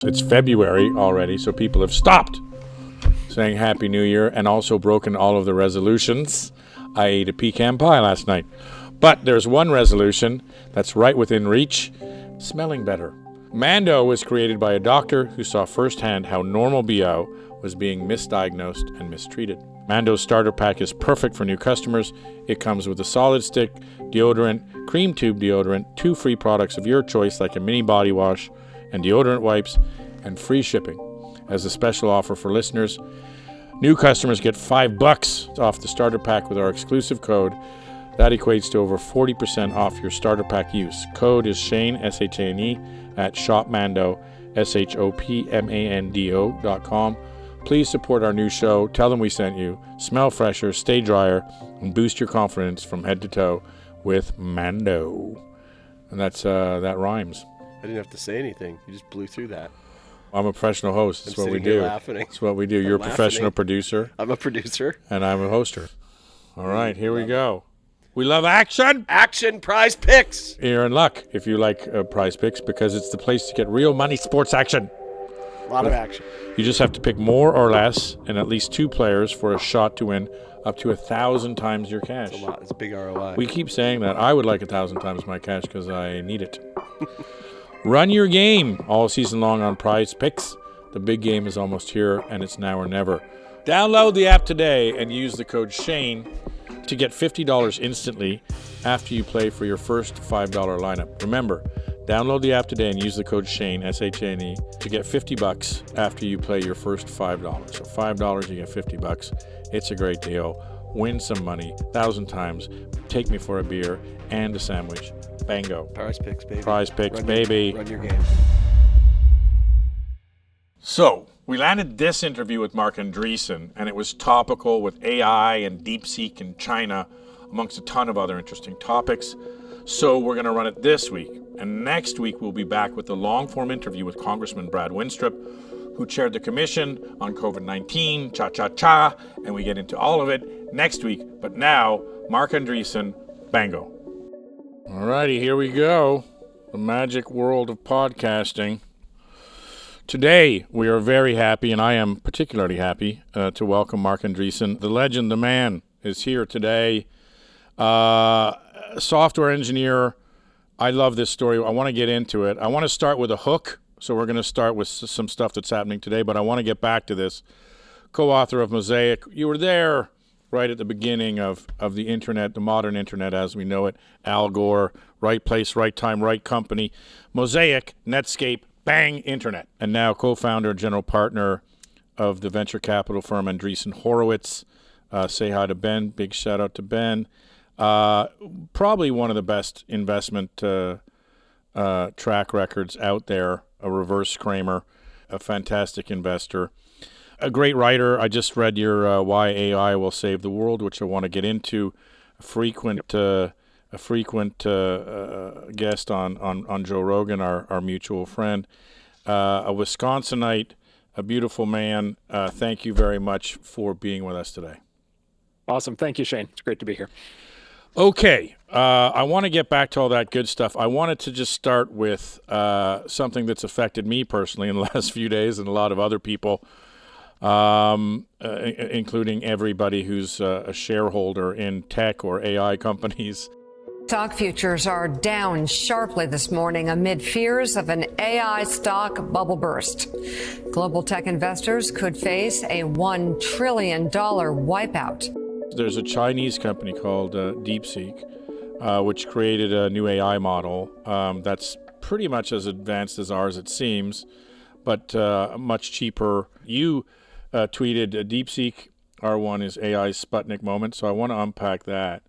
It's February already, so people have stopped saying Happy New Year and also broken all of the resolutions. I ate a pecan pie last night. But there's one resolution that's right within reach, smelling better. Mando was created by a doctor who saw firsthand how normal BO was being misdiagnosed and mistreated. Mando's starter pack is perfect for new customers. It comes with a solid stick deodorant, cream tube deodorant, 2 free products of your choice like a mini body wash and deodorant wipes, and free shipping. As a special offer for listeners, new customers get $5 off the starter pack with our exclusive code. That equates to over 40% off your starter pack use. Code is Shane, S-H-A-N-E, at shopmando, shopmando.com. Please support our new show. Tell them we sent you. Smell fresher, stay drier, and boost your confidence from head to toe with Mando. And that rhymes. I didn't have to say anything. You just blew through that. I'm a professional host. That's what we do. That's what we do. You're a professional producer. I'm a producer. And I'm a hoster. All right, here we go. We love action. Action Prize Picks. You're in luck if you like Prize Picks because it's the place to get real money sports action. A lot of action. You just have to pick more or less and at least 2 players for a shot to win up to 1,000 times your cash. It's a lot. It's a big ROI. We keep saying that. I would like 1,000 times my cash because I need it. Run your game all season long on Prize Picks. The big game is almost here, and it's now or never. Download the app today and use the code SHANE to get $50 instantly after you play for your first $5 lineup. Remember, download the app today and use the code SHANE, S-H-A-N-E, to get $50 after you play your first $5. So $5, you get $50. It's a great deal. Win some money 1,000 times. Take me for a beer and a sandwich. Bango. Prize Picks, baby. Prize Picks, baby. Run your game. So, we landed this interview with Marc Andreessen, and it was topical with AI and DeepSeek in China, amongst a ton of other interesting topics. So we're going to run it this week. And next week, we'll be back with the long-form interview with Congressman Brad Winstrip, who chaired the commission on COVID-19, cha-cha-cha, and we get into all of it next week. But now, Marc Andreessen, bango. All righty, here we go. The magic world of podcasting. Today, we are very happy, and I am particularly happy to welcome Marc Andreessen. The legend, the man, is here today. Software engineer. I love this story. I want to get into it. I want to start with a hook. So we're going to start with some stuff that's happening today, but I want to get back to this. Co-author of Mosaic. You were there right at the beginning of the internet, the modern internet as we know it. Al Gore, right place, right time, right company. Mosaic, Netscape, bang, internet. And now co-founder, general partner of the venture capital firm Andreessen Horowitz. Say hi to Ben. Big shout out to Ben. Probably one of the best investment track records out there. A reverse Kramer, a fantastic investor. A great writer. I just read your Why AI Will Save the World, which I want to get into. A frequent guest on Joe Rogan, our mutual friend. A Wisconsinite, a beautiful man. Thank you very much for being with us today. Awesome. Thank you, Shane. It's great to be here. Okay. I want to get back to all that good stuff. I wanted to just start with something that's affected me personally in the last few days and a lot of other people. Including everybody who's a shareholder in tech or AI companies. Stock futures are down sharply this morning amid fears of an AI stock bubble burst. Global tech investors could face a $1 trillion wipeout. There's a Chinese company called DeepSeek, which created a new AI model that's pretty much as advanced as ours, it seems, but much cheaper. You tweeted DeepSeek R1 is AI's Sputnik moment, so I want to unpack that,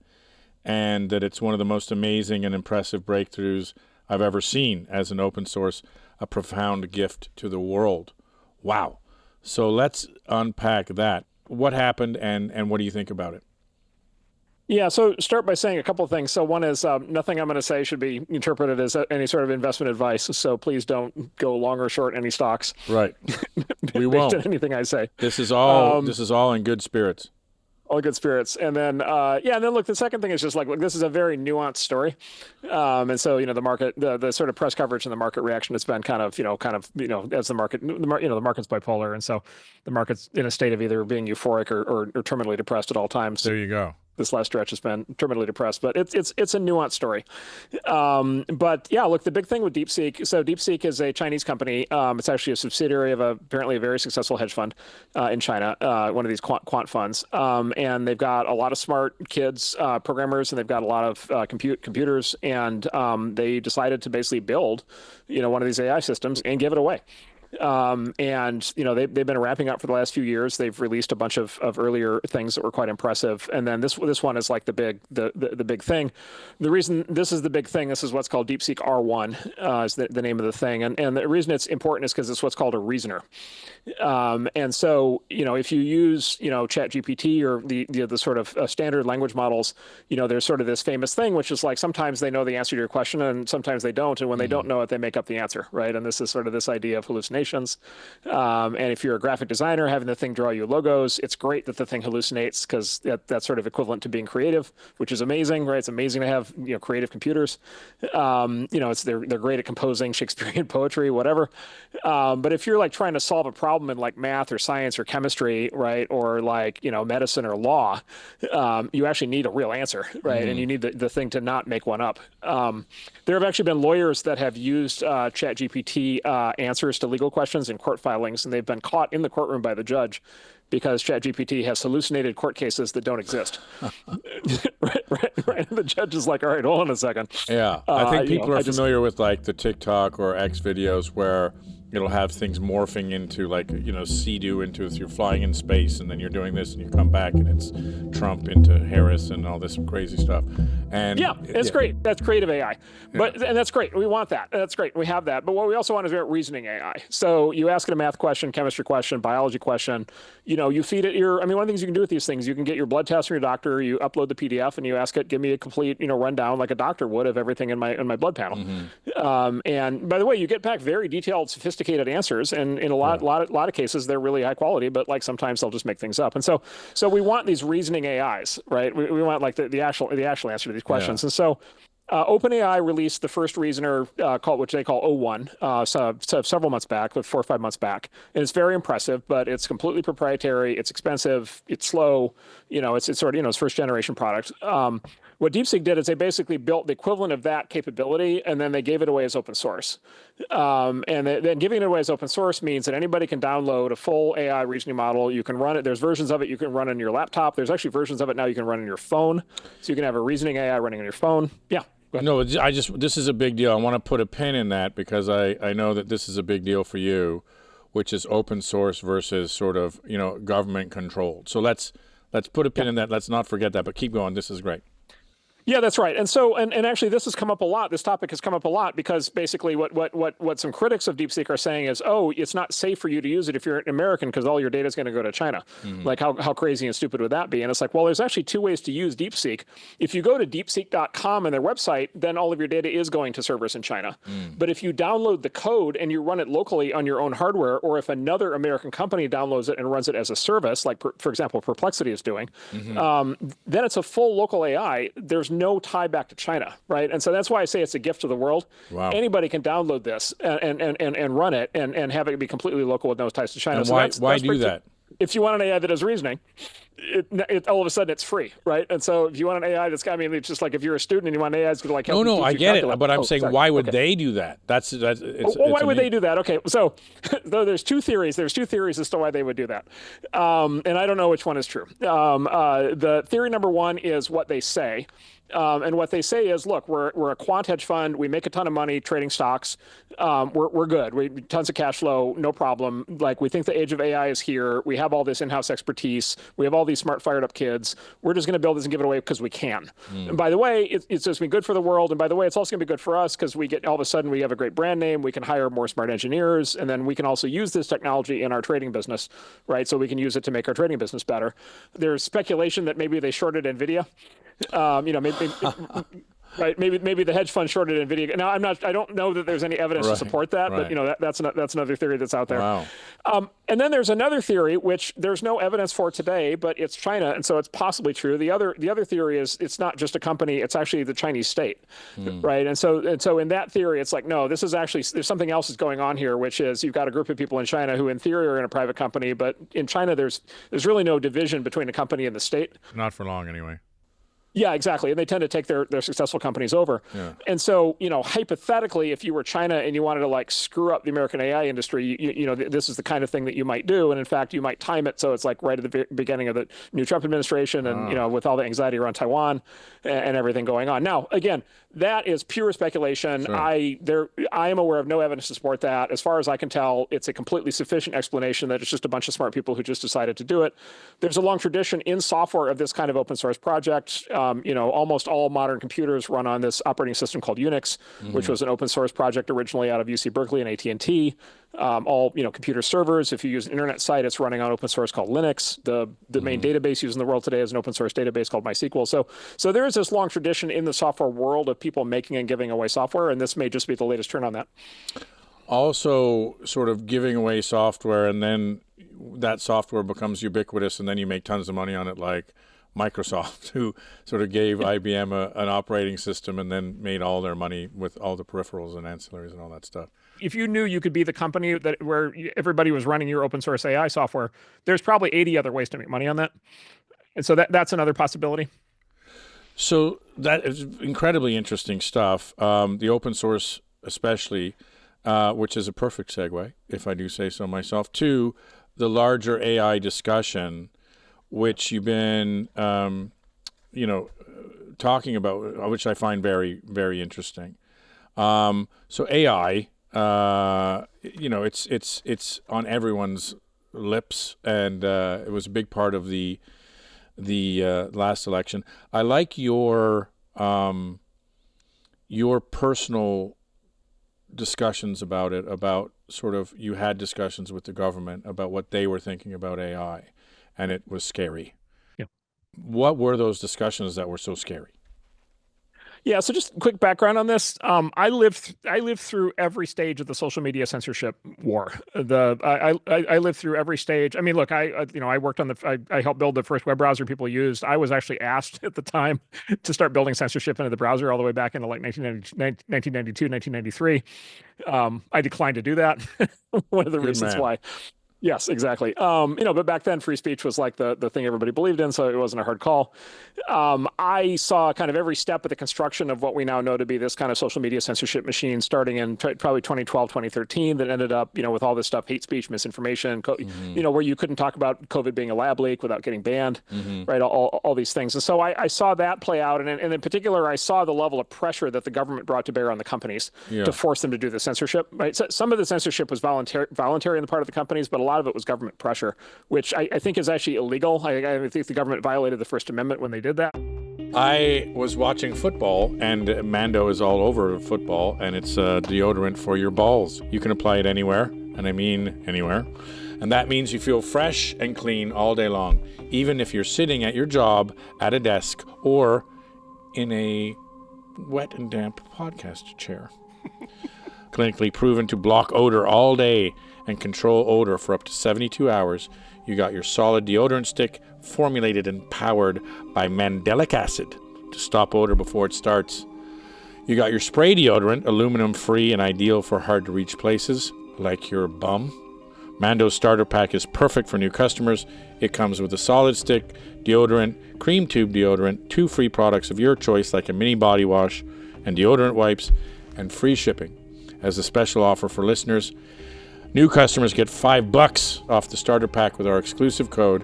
and that it's one of the most amazing and impressive breakthroughs I've ever seen as an open source, a profound gift to the world. Wow. So let's unpack that. What happened and what do you think about it? Yeah, so start by saying a couple of things. So one is nothing I'm going to say should be interpreted as any sort of investment advice. So please don't go long or short any stocks. Right. We won't. Based on anything I say. This is all in good spirits. All good spirits. And then, and then look, the second thing is just like, look, this is a very nuanced story. And so, the market, the sort of press coverage and the market reaction has been kind of, as the market, the market's bipolar. And so the market's in a state of either being euphoric or terminally depressed at all times. There you go. This last stretch has been terminally depressed, but it's a nuanced story. But yeah, look, the big thing with DeepSeek. So DeepSeek is a Chinese company. It's actually a subsidiary of apparently a very successful hedge fund in China, one of these quant funds. And they've got a lot of smart kids, programmers, and they've got a lot of computers. And they decided to basically build, one of these AI systems and give it away. And they've been ramping up for the last few years. They've released a bunch of earlier things that were quite impressive, and then this one is like the big thing. The reason this is the big thing, this is what's called DeepSeek R1, is the name of the thing, and the reason it's important is because it's what's called a reasoner. And so if you use ChatGPT or the sort of standard language models, there's sort of this famous thing which is like sometimes they know the answer to your question and sometimes they don't, and when they don't know it, they make up the answer, right? And this is sort of this idea of hallucination. And if you're a graphic designer, having the thing draw you logos, it's great that the thing hallucinates because that's sort of equivalent to being creative, which is amazing, right? It's amazing to have creative computers. They're great at composing Shakespearean poetry, whatever. But if you're like trying to solve a problem in like math or science or chemistry, right, or like medicine or law, you actually need a real answer, right? And you need the thing to not make one up. There have actually been lawyers that have used ChatGPT answers to legal questions in court filings, and they've been caught in the courtroom by the judge because ChatGPT has hallucinated court cases that don't exist. right. And the judge is like, all right, hold on a second. Yeah, I think people are familiar with like the TikTok or X videos where it'll have things morphing into like, Sea-Doo into if you're flying in space and then you're doing this and you come back and it's Trump into Harris and all this crazy stuff. And it's great. That's creative AI. And that's great. We want that. That's great. We have that. But what we also want is reasoning AI. So you ask it a math question, chemistry question, biology question, you feed it one of the things you can do with these things, you can get your blood test from your doctor, you upload the PDF and you ask it, give me a complete, rundown like a doctor would of everything in my blood panel. And by the way, you get back very detailed, sophisticated answers, and in a lot of cases they're really high quality, but like sometimes they'll just make things up. And so we want these reasoning AIs, right? We want like the actual answer to these questions. And so OpenAI released the first reasoner which they call O1 several months back, 4 or 5 months back, and it's very impressive, but it's completely proprietary, it's expensive, it's slow, it's sort of its first generation product. What DeepSeek did is they basically built the equivalent of that capability, and then they gave it away as open source. And then giving it away as open source means that anybody can download a full AI reasoning model. You can run it. There's versions of it you can run on your laptop. There's actually versions of it now you can run on your phone. So you can have a reasoning AI running on your phone. Yeah. No, this is a big deal. I want to put a pin in that because I know that this is a big deal for you, which is open source versus sort of, government controlled. So let's put a pin in that. Let's not forget that, but keep going. This is great. Yeah, that's right. And so, and actually this has come up a lot. This topic has come up a lot because basically what some critics of DeepSeek are saying is, it's not safe for you to use it if you're an American because all your data is going to go to China. Like how crazy and stupid would that be? And it's like, well, there's actually 2 ways to use DeepSeek. If you go to deepseek.com and their website, then all of your data is going to servers in China. But if you download the code and you run it locally on your own hardware, or if another American company downloads it and runs it as a service, like for example, Perplexity is doing, then it's a full local AI. There's no tie back to China, right? And so that's why I say it's a gift to the world. Wow. Anybody can download this and run it and have it be completely local with no ties to China. And so why do that? If you want an AI that does reasoning, all of a sudden it's free, right? And so if you want an AI that's it's just like if you're a student and you want an AI that's going to like help you I get calculate. it, but I'm saying why would they do that? Why would they do that? Okay, so there's 2 theories. There's 2 theories as to why they would do that, and I don't know which one is true. The theory number 1 is what they say. And what they say is, look, we're a quant hedge fund. We make a ton of money trading stocks. We're good. We tons of cash flow, no problem. Like we think the age of AI is here. We have all this in-house expertise. We have all these smart, fired up kids. We're just going to build this and give it away because we can. And by the way, it's just going to be good for the world. And by the way, it's also going to be good for us because all of a sudden we have a great brand name. We can hire more smart engineers, and then we can also use this technology in our trading business, right? So we can use it to make our trading business better. There's speculation that maybe they shorted NVIDIA. Right. Maybe the hedge fund shorted Nvidia. Now I don't know that there's any evidence to support that, but that's another theory that's out there. Wow. And then there's another theory which there's no evidence for today, but it's China, and so it's possibly true. The other theory is it's not just a company; it's actually the Chinese state, right? And so in that theory, it's like no, this is actually there's something else is going on here, which is you've got a group of people in China who, in theory, are in a private company, but in China, there's really no division between the company and the state. Not for long, anyway. Yeah, exactly. And they tend to take their successful companies over. Yeah. And so, hypothetically, if you were China and you wanted to like screw up the American AI industry, this is the kind of thing that you might do. And in fact, you might time it so it's like right at the beginning of the new Trump administration and, with all the anxiety around Taiwan and everything going on. Now, again, that is pure speculation. Sure. I am aware of no evidence to support that. As far as I can tell, it's a completely sufficient explanation that it's just a bunch of smart people who just decided to do it. There's a long tradition in software of this kind of open source project. Almost all modern computers run on this operating system called Unix, which was an open source project originally out of UC Berkeley and AT&T. All computer servers. If you use an internet site, it's running on open source called Linux. The main database used in the world today is an open source database called MySQL. So there is this long tradition in the software world of people making and giving away software, and this may just be the latest turn on that. Also, sort of giving away software, and then that software becomes ubiquitous, and then you make tons of money on it, like Microsoft, who sort of gave IBM an operating system and then made all their money with all the peripherals and ancillaries and all that stuff. If you knew you could be the company where everybody was running your open source AI software, there's probably 80 other ways to make money on that. And so that's another possibility. So that is incredibly interesting stuff. The open source especially, which is a perfect segue, if I do say so myself, to the larger AI discussion, which you've been, talking about, which I find very, very interesting. So AI, it's on everyone's lips, and it was a big part of the last election. I like your personal discussions about it, about sort of you had discussions with the government about what they were thinking about AI. And it was scary. Yeah. What were those discussions that were so scary? Yeah. So just quick background on this. I lived through every stage of the social media censorship war. I lived through every stage. I mean, look, I worked on I helped build the first web browser people used. I was actually asked at the time to start building censorship into the browser all the way back into like 1992, 1993. I declined to do that. One of the reasons why. Yes, exactly. But back then free speech was like the thing everybody believed in, so it wasn't a hard call. I saw kind of every step of the construction of what we now know to be this kind of social media censorship machine starting in probably 2012, 2013 that ended up, with all this stuff, hate speech, misinformation, where you couldn't talk about COVID being a lab leak without getting banned, right? All these things. And so I saw that play out. And in particular, I saw the level of pressure that the government brought to bear on the companies to force them to do the censorship, right? So some of the censorship was voluntary on the part of the companies, but a lot of it was government pressure, which I think is actually illegal. I think the government violated the First Amendment when they did that. I was watching football, and Mando is all over football, and it's a deodorant for your balls. You can apply it anywhere, and I mean anywhere. And that means you feel fresh and clean all day long, even if you're sitting at your job, at a desk, or in a wet and damp podcast chair. Clinically proven to block odor all day and control odor for up to 72 hours. You got your solid deodorant stick, formulated and powered by mandelic acid to stop odor before it starts. You got your spray deodorant, aluminum-free and ideal for hard-to-reach places, like your bum. Mando's starter pack is perfect for new customers. It comes with a solid stick, deodorant, cream tube deodorant, 2 free products of your choice like a mini body wash and deodorant wipes, and free shipping. As a special offer for listeners, new customers get $5 off the starter pack with our exclusive code.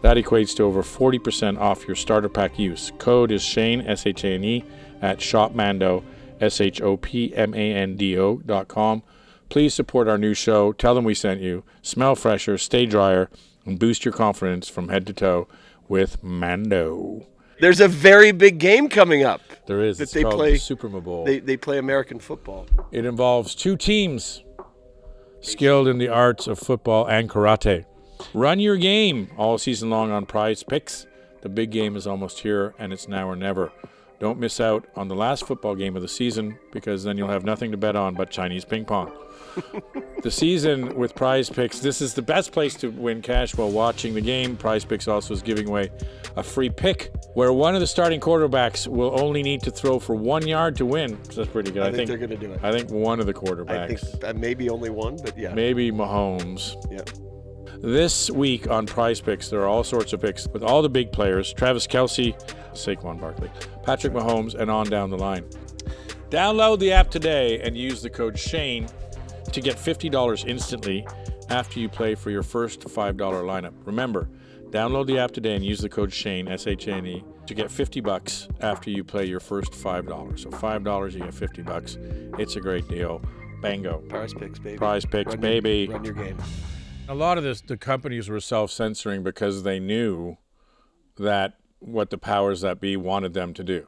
That equates to over 40% off your starter pack use. Code is Shane, S-H-A-N-E, at shopmando, shopmando.com. Please support our new show. Tell them we sent you. Smell fresher, stay drier, and boost your confidence from head to toe with Mando. There's a very big game coming up. There is. It's they called play the Super Bowl. They play American football. It involves 2 teams skilled in the arts of football and karate. Run your game all season long on Prize Picks. The big game is almost here, and it's now or never. Don't miss out on the last football game of the season, because then you'll have nothing to bet on but Chinese ping pong. The season with Prize Picks, this is the best place to win cash while watching the game. Prize Picks also is giving away a free pick where one of the starting quarterbacks will only need to throw for 1 yard to win. So that's pretty good. I think they're going to do it. I think one of the I quarterbacks. think maybe only one, but yeah. Maybe Mahomes. Yeah. This week on Prize Picks, there are all sorts of picks with all the big players: Travis Kelce, Saquon Barkley, Patrick Mahomes, and on down the line. Download the app today and use the code Shane to get $50 instantly after you play for your first $5 lineup. Remember, download the app today and use the code Shane, S-H-A-N-E, to get $50 after you play your first $5. So $5, you get $50. It's a great deal. Bango. Prize Picks, baby. Prize Picks, baby. Run your game. A lot of this, the companies were self-censoring because they knew that what the powers that be wanted them to do.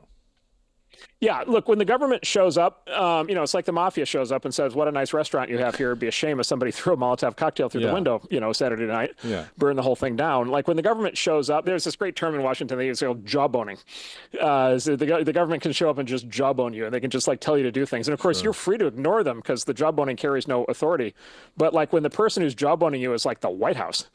Yeah, look, when the government shows up, it's like the mafia shows up and says, what a nice restaurant you have here. It'd be a shame if somebody threw a Molotov cocktail through the window, Saturday night, burn the whole thing down. Like when the government shows up, there's this great term in Washington, they use called jawboning. So the government can show up and just jawbone you, and they can just like tell you to do things. And of course, you're free to ignore them because the jawboning carries no authority. But like when the person who's jawboning you is like the White House,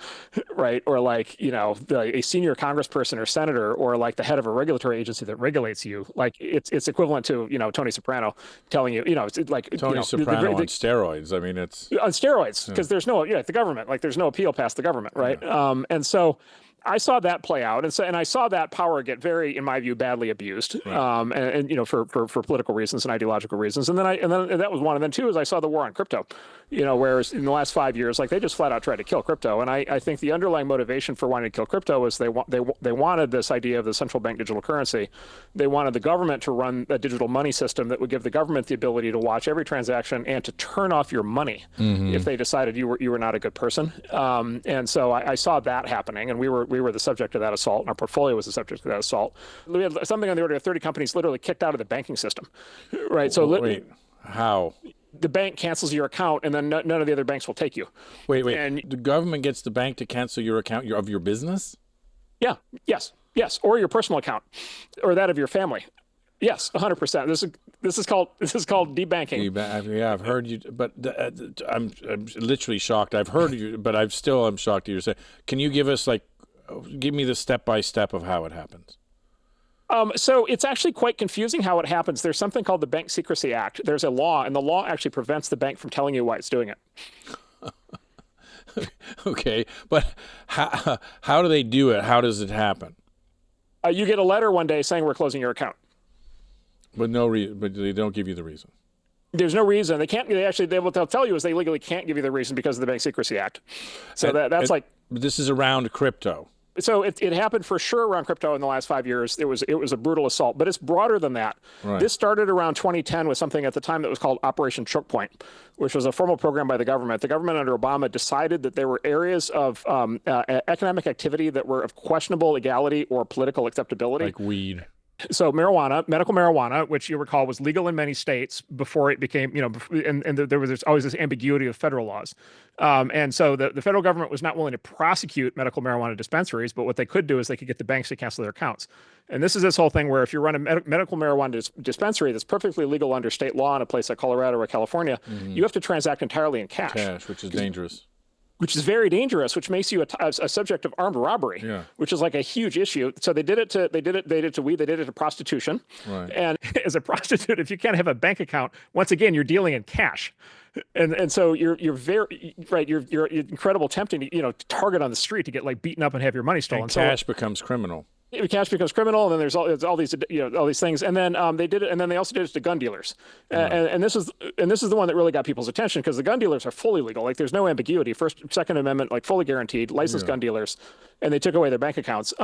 right? Or like, a senior congressperson or senator, or like the head of a regulatory agency that regulates you, like it's equivalent to, Tony Soprano telling you, it's like Tony Soprano on steroids. I mean, it's on steroids because there's no, the government, like there's no appeal past the government, right? Yeah. And so I saw that play out, and I saw that power get very, in my view, badly abused, right. For political reasons and ideological reasons. And then that was one. And then two is I saw the war on crypto, whereas in the last 5 years, like they just flat out tried to kill crypto. And I think the underlying motivation for wanting to kill crypto was they wanted this idea of the central bank digital currency. They wanted the government to run a digital money system that would give the government the ability to watch every transaction and to turn off your money if they decided you were not a good person. And so I saw that happening, and we were the subject of that assault, and our portfolio was the subject of that assault. We had something on the order of 30 companies literally kicked out of the banking system, right? So wait, how? The bank cancels your account, and then none of the other banks will take you. Wait. And the government gets the bank to cancel your account of your business? Yeah. Yes. Or your personal account, or that of your family. Yes, 100%. This is called debanking. Yeah, I've heard you, but I'm literally shocked. I've heard you, but I'm shocked that you're saying. Can you give me the step-by-step of how it happens? So it's actually quite confusing how it happens. There's something called the Bank Secrecy Act. There's a law, and the law actually prevents the bank from telling you why it's doing it. Okay, but how do they do it? How does it happen? You get a letter one day saying we're closing your account. But but they don't give you the reason. There's no reason. They can't. What they'll tell you is they legally can't give you the reason because of the Bank Secrecy Act. So that's like. This is around crypto. So it happened for sure around crypto in the last 5 years. It was a brutal assault, but it's broader than that. Right. This started around 2010 with something at the time that was called Operation Choke Point, which was a formal program by the government. The government under Obama decided that there were areas of economic activity that were of questionable legality or political acceptability. Like weed. So marijuana, medical marijuana, which you recall was legal in many states before it became, and there was always this ambiguity of federal laws. And so the federal government was not willing to prosecute medical marijuana dispensaries, but what they could do is they could get the banks to cancel their accounts. And this is this whole thing where if you run a medical marijuana dispensary that's perfectly legal under state law in a place like Colorado or California, you have to transact entirely in cash. Which is dangerous. Which is very dangerous, which makes you a subject of armed robbery, which is like a huge issue. So they did it to weed, they did it to prostitution. Right. And as a prostitute, if you can't have a bank account, once again, you're dealing in cash. And so you're very right. You're incredible tempting to target on the street to get like beaten up and have your money stolen. And cash becomes criminal. Cash becomes criminal, and then there's all these all these things, and then they did it, and then they also did it to gun dealers, and this is the one that really got people's attention because the gun dealers are fully legal, like there's no ambiguity, First, Second Amendment, like fully guaranteed, licensed gun dealers, and they took away their bank accounts.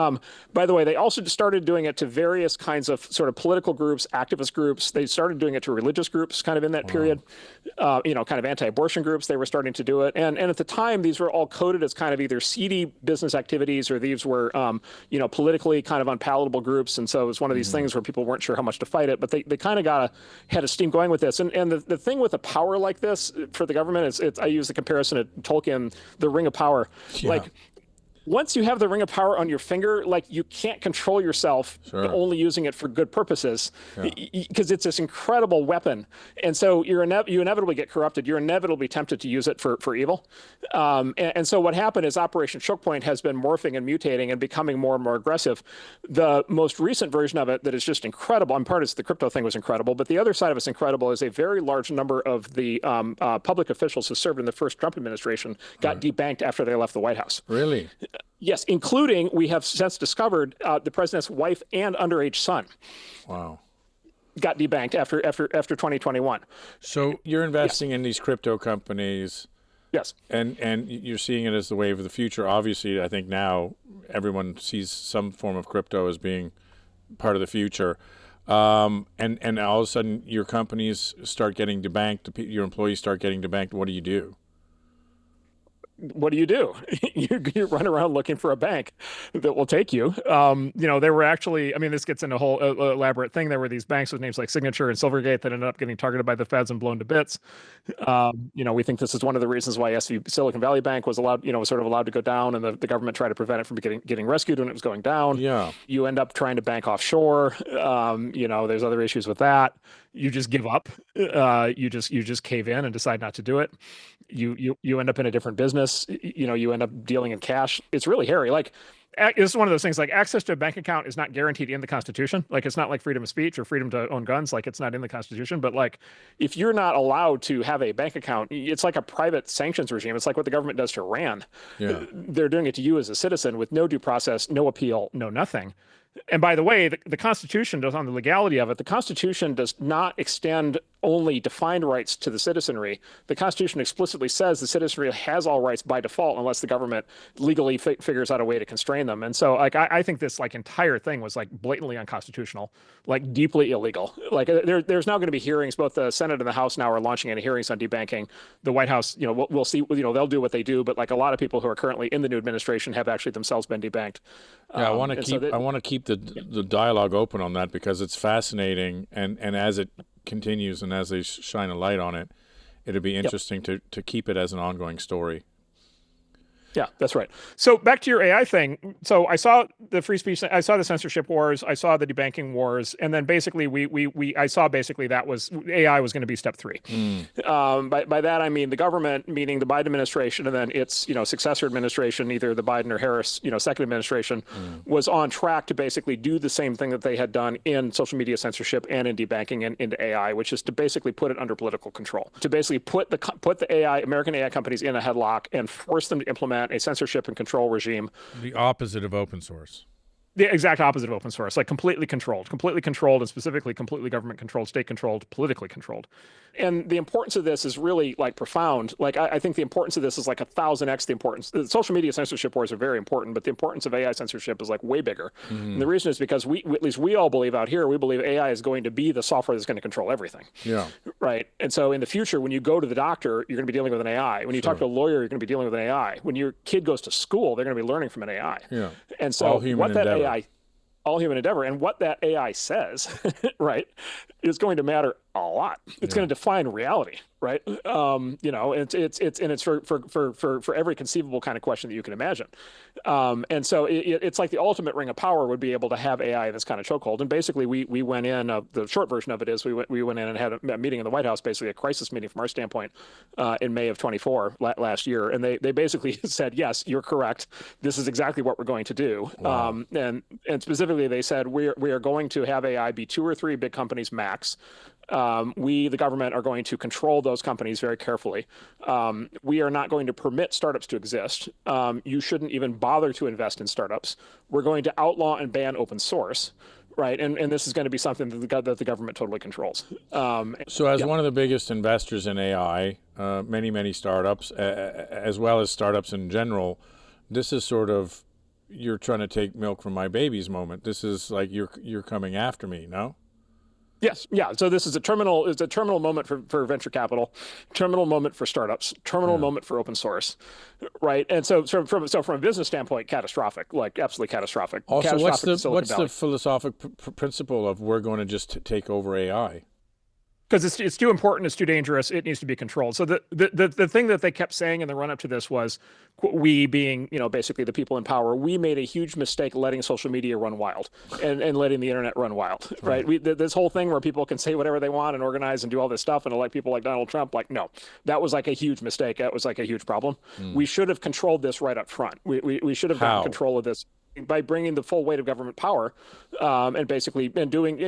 By the way, they also started doing it to various kinds of sort of political groups, activist groups. They started doing it to religious groups, kind of in that period, kind of anti-abortion groups. They were starting to do it, and at the time, these were all coded as kind of either seedy business activities or these were politically kind of unpalatable groups, and so it was one of these things where people weren't sure how much to fight it, but they kind of had a steam going with this. And the thing with a power like this for the government is I use the comparison to Tolkien, the Ring of Power. once you have the ring of power on your finger, like you can't control yourself only using it for good purposes, because it's this incredible weapon. And so you inevitably get corrupted. You're inevitably tempted to use it for evil. And so what happened is Operation Choke Point has been morphing and mutating and becoming more and more aggressive. The most recent version of it that is just incredible, and part of the crypto thing was incredible, but the other side of it's incredible is a very large number of the public officials who served in the first Trump administration got debanked after they left the White House. Really? Yes, including, we have since discovered, the president's wife and underage son. Wow. Got debanked after 2021. So you're investing in these crypto companies. Yes. And you're seeing it as the wave of the future. Obviously, I think now everyone sees some form of crypto as being part of the future. And all of a sudden your companies start getting debanked, your employees start getting debanked. What do you do? What do? You run around looking for a bank that will take you. There were actually, this gets into a whole elaborate thing. There were these banks with names like Signature and Silvergate that ended up getting targeted by the feds and blown to bits. We think this is one of the reasons why Silicon Valley Bank was allowed, was sort of allowed to go down, and the government tried to prevent it from getting rescued when it was going down. Yeah. You end up trying to bank offshore. There's other issues with that. You just give up. You just cave in and decide not to do it. You end up in a different business. You end up dealing in cash. It's really hairy. Like, it's one of those things, like access to a bank account is not guaranteed in the Constitution. Like, it's not like freedom of speech or freedom to own guns. Like, it's not in the Constitution. But like, if you're not allowed to have a bank account, it's like a private sanctions regime. It's like what the government does to Iran. Yeah. They're doing it to you as a citizen with no due process, no appeal, no nothing. And by the way, the Constitution does, on the legality of it, the Constitution does not extend only defined rights to the citizenry. The Constitution explicitly says the citizenry has all rights by default unless the government legally figures out a way to constrain them. And so, like, I think this entire thing was blatantly unconstitutional, deeply illegal. There's now going to be hearings. Both the Senate and the House now are launching any hearings on debanking. The White House, we'll see. They'll do what they do, but a lot of people who are currently in the new administration have actually themselves been debanked. Yeah, I want to keep the dialogue open on that, because it's fascinating, and as it continues and as they shine a light on it, it'll be interesting to keep it as an ongoing story. Yeah, that's right. So back to your AI thing. So I saw the free speech, I saw the censorship wars, I saw the debanking wars, and then basically I saw that was AI was going to be step 3. By that I mean the government, meaning the Biden administration, and then its successor administration, either the Biden or Harris second administration, was on track to basically do the same thing that they had done in social media censorship and in debanking and into AI, which is to basically put it under political control, to basically put the American AI companies in a headlock and force them to implement a censorship and control regime. The opposite of open source. The exact opposite of open source, completely controlled, and specifically completely government controlled, state controlled, politically controlled. And the importance of this is really profound. I think the importance of this is 1,000x the importance. The social media censorship wars are very important, but the importance of AI censorship is way bigger. And the reason is because at least we all believe out here, we believe AI is going to be the software that's going to control everything. Yeah. Right. And so in the future, when you go to the doctor, you're going to be dealing with an AI. When you talk to a lawyer, you're going to be dealing with an AI. When your kid goes to school, they're going to be learning from an AI. Yeah. And so all human endeavor, and what that AI says, right, is going to matter a lot. It's going to define reality, right? It's for every conceivable kind of question that you can imagine. And so it's like the ultimate ring of power would be able to have AI in this kind of chokehold. And basically, we went in. The short version of it is we went in and had a meeting in the White House, basically a crisis meeting from our standpoint, in May of 24 last year. And they basically said, yes, you're correct. This is exactly what we're going to do. Wow. And specifically, they said we are going to have AI be 2 or 3 big companies max. We, the government, are going to control those companies very carefully. We are not going to permit startups to exist. You shouldn't even bother to invest in startups. We're going to outlaw and ban open source, right? And this is going to be something that the government totally controls. So as one of the biggest investors in AI, many startups, as well as startups in general, this is sort of, you're trying to take milk from my baby's moment. This is like you're coming after me, no? Yes, yeah. So this is a terminal moment for venture capital, terminal moment for startups, terminal moment for open source, right? And so from a business standpoint, catastrophic, absolutely catastrophic. Also, catastrophic, what's to Silicon the Valley. philosophic principle of we're going to just take over AI? because it's too important, it's too dangerous, it needs to be controlled. So the thing that they kept saying in the run up to this was, we being, basically the people in power, we made a huge mistake letting social media run wild and letting the internet run wild, right? This whole thing where people can say whatever they want and organize and do all this stuff and elect people like Donald Trump, like, no, that was like a huge mistake. That was like a huge problem. We should have controlled this right up front. We should have gotten control of this by bringing the full weight of government power, and basically doing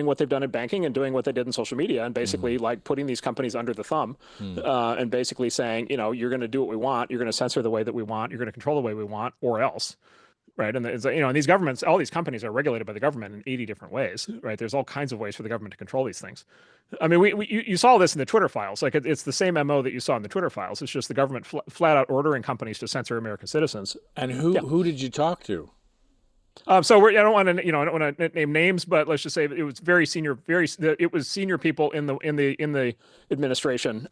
what they've done in banking and doing what they did in social media, and basically like putting these companies under the thumb, and basically saying, you're going to do what we want, you're going to censor the way that we want, you're going to control the way we want, or else. Right. And it's, and these governments, all these companies are regulated by the government in 80 different ways. Right. There's all kinds of ways for the government to control these things. I mean, you saw this in the Twitter files. Like it's the same MO that you saw in the Twitter files. It's just the government flat out ordering companies to censor American citizens. And who did you talk to? So I don't want to, I don't want to name names, but let's just say it was very senior, it was senior people in the administration.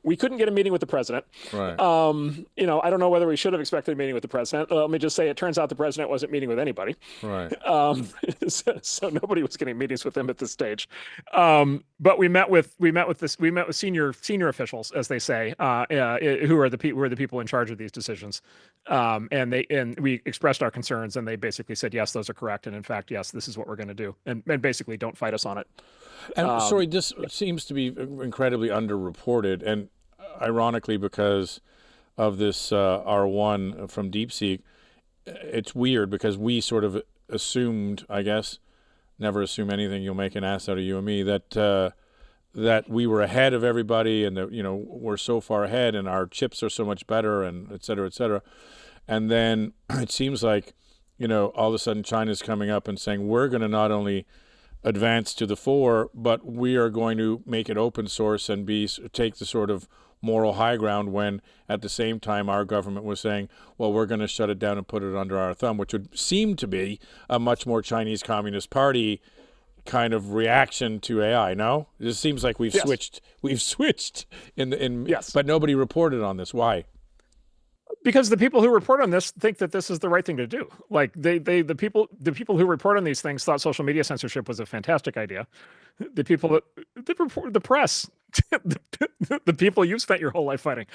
We couldn't get a meeting with the president. Right. I don't know whether we should have expected a meeting with the president. Let me just say, it turns out the president wasn't meeting with anybody. Right. So nobody was getting meetings with him at this stage. But we met with senior officials, as they say, who are the people in charge of these decisions. And we expressed our concerns, and they basically said, yes, those are correct, and in fact, yes, this is what we're going to do, and basically don't fight us on it. And sorry, this seems to be incredibly underreported, and ironically, because of this R1 from DeepSeek, it's weird because we sort of assumed, I guess, never assume anything, you'll make an ass out of you and me, that we were ahead of everybody, and that we're so far ahead, and our chips are so much better, and et cetera, et cetera. And then it seems like, all of a sudden China's coming up and saying, we're going to not only advance to the fore, but we are going to make it open source and take the sort of moral high ground, when at the same time our government was saying, well, we're going to shut it down and put it under our thumb, which would seem to be a much more Chinese Communist Party kind of reaction to AI. No, it just seems like we've switched yes, but nobody reported on this. Why? Because the people who report on this think that this is the right thing to do. Like the people who report on these things thought social media censorship was a fantastic idea. The people that report, the press, the people you've spent your whole life fighting.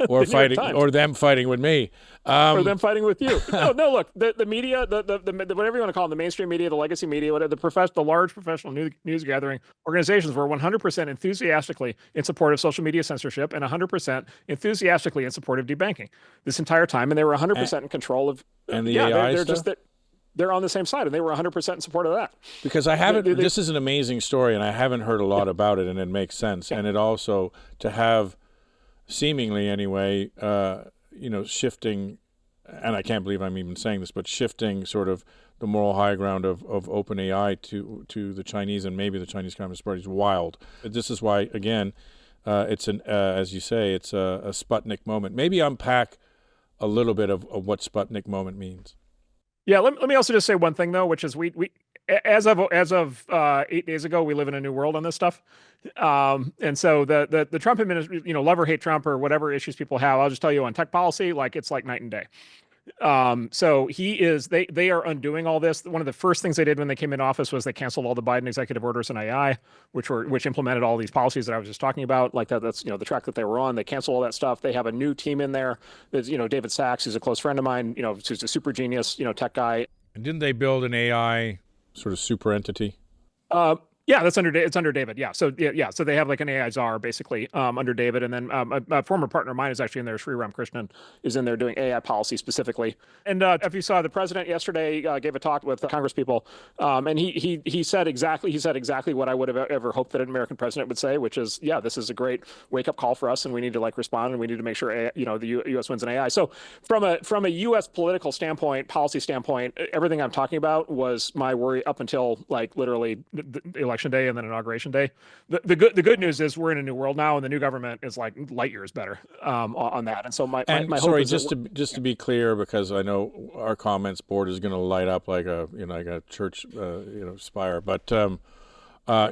Or fighting, or them fighting with me, or them fighting with you. No, look, the media, the whatever you want to call them, the mainstream media, the legacy media, whatever, the large professional news gathering organizations were 100% enthusiastically in support of social media censorship and 100% enthusiastically in support of debanking this entire time, and they were 100% in control of. And the AI they're stuff? just they're on the same side, and they were 100% in support of that. Because I haven't. This is an amazing story, and I haven't heard a lot about it, and it makes sense. And it also to have, seemingly anyway, shifting, and I can't believe I'm even saying this, but shifting sort of the moral high ground of OpenAI to the Chinese and maybe the Chinese Communist Party is wild. This is why, again, it's as you say, it's a Sputnik moment. Maybe unpack a little bit of what Sputnik moment means. Yeah, let me also just say one thing though, which is we as of 8 days ago, we live in a new world on this stuff. And so the Trump administration, love or hate Trump or whatever issues people have, I'll just tell you on tech policy, like it's like night and day. So they are undoing all this. One of the first things they did when they came into office was they canceled all the Biden executive orders on AI, which implemented all these policies that I was just talking about. Like that's the track that they were on. They canceled all that stuff. They have a new team in there. There's David Sachs, who's a close friend of mine. Who's a super genius tech guy. And didn't they build an AI sort of super entity? Yeah, it's under David. Yeah, so so they have like an AI czar basically under David, and then a former partner of mine is actually in there. Sri Ramakrishnan is in there doing AI policy specifically. And if you saw, the president yesterday gave a talk with Congress people, and he said exactly what I would have ever hoped that an American president would say, which is, yeah, this is a great wake up call for us, and we need to respond, and we need to make sure the U.S. wins in AI. So from a U.S. political standpoint, policy standpoint, everything I'm talking about was my worry up until literally the election day and then inauguration day. The good news is we're in a new world now, and the new government is like light years better on that. And so my sorry, hope is just to be clear, because I know our comments board is going to light up like a church spire, but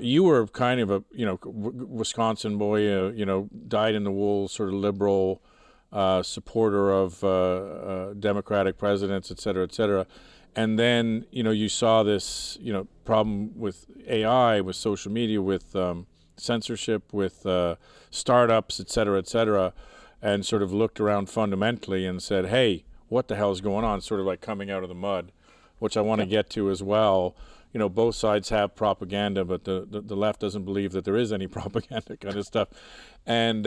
you were kind of a Wisconsin boy, dyed in the wool sort of liberal supporter of Democratic presidents, et cetera, et cetera. And then, you saw this, problem with AI, with social media, with censorship, with startups, et cetera, and sort of looked around fundamentally and said, hey, what the hell is going on? Sort of like coming out of the mud, which I want to get to as well. Both sides have propaganda, but the left doesn't believe that there is any propaganda kind of stuff. And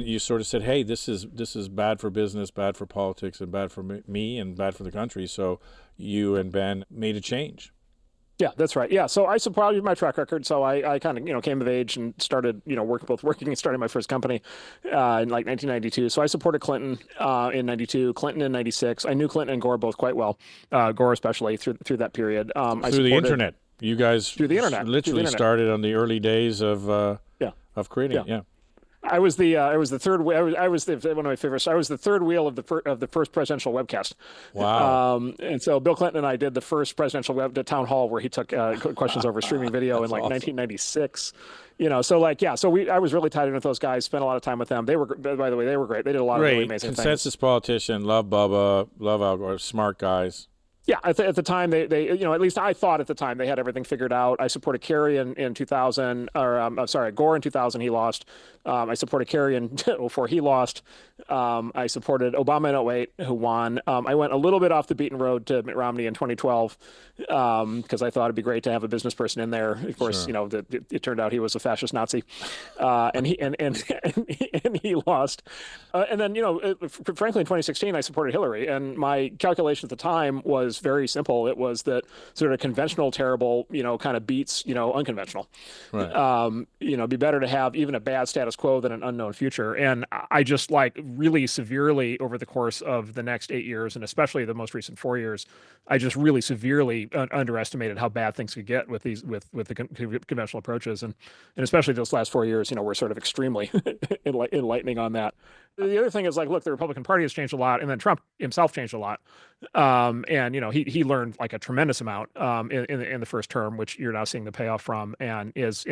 you sort of said, hey, this is bad for business, bad for politics, and bad for me, and bad for the country. So you and Ben made a change. Yeah, that's right. Yeah, so I supported my track record. So I kind of came of age and started working and starting my first company in like 1992. So I supported Clinton in 92, Clinton in 96. I knew Clinton and Gore both quite well, Gore especially through that period. Through the internet, you guys through the internet literally started on the early days of creating it. Yeah. I was the third. I was one of my favorites. I was the third wheel of the first presidential webcast. Wow! And so Bill Clinton and I did the first presidential the town hall where he took questions over streaming video in like awesome. 1996. So I was really tied in with those guys. Spent a lot of time with them. They were, by the way, they were great. They did a lot of really amazing things. Consensus politician, love Bubba, love Al Gore, smart guys. Yeah, at the time they at least I thought at the time they had everything figured out. I supported Kerry in 2000, or Gore in 2000. He lost. I supported Kerry in 2004. He lost. I supported Obama in 2008, who won. I went a little bit off the beaten road to Mitt Romney in 2012 because I thought it'd be great to have a business person in there. Of course, sure. It turned out he was a fascist Nazi, and he lost. And then frankly, in 2016, I supported Hillary, and my calculation at the time was very simple. It was that sort of conventional terrible, kind of beats, unconventional. Right. Be better to have even a bad status quo than an unknown future. And I just really severely over the course of the next 8 years, and especially the most recent 4 years, I just really severely underestimated how bad things could get with the conventional approaches. And especially those last 4 years, we're sort of extremely enlightening on that. The other thing is look, the Republican Party has changed a lot, and then Trump himself changed a lot. And he learned like a tremendous amount in the first term, which you're now seeing the payoff from, and is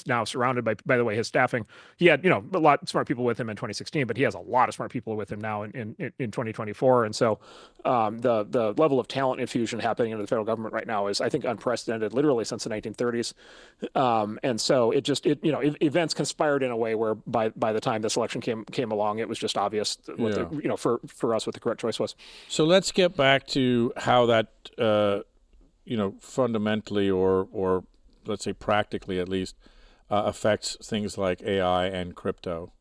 now surrounded by the way, his staffing. He had a lot of smart people with him in 2016, but he has a lot of smart people with him now in 2024. And so the level of talent infusion happening in the federal government right now is, I think, unprecedented, literally since the 1930s. And so events conspired in a way where by the time this election came along, it was just obvious for us what the correct choice was. So let's get back to how that fundamentally or let's say practically at least affects things like AI and crypto.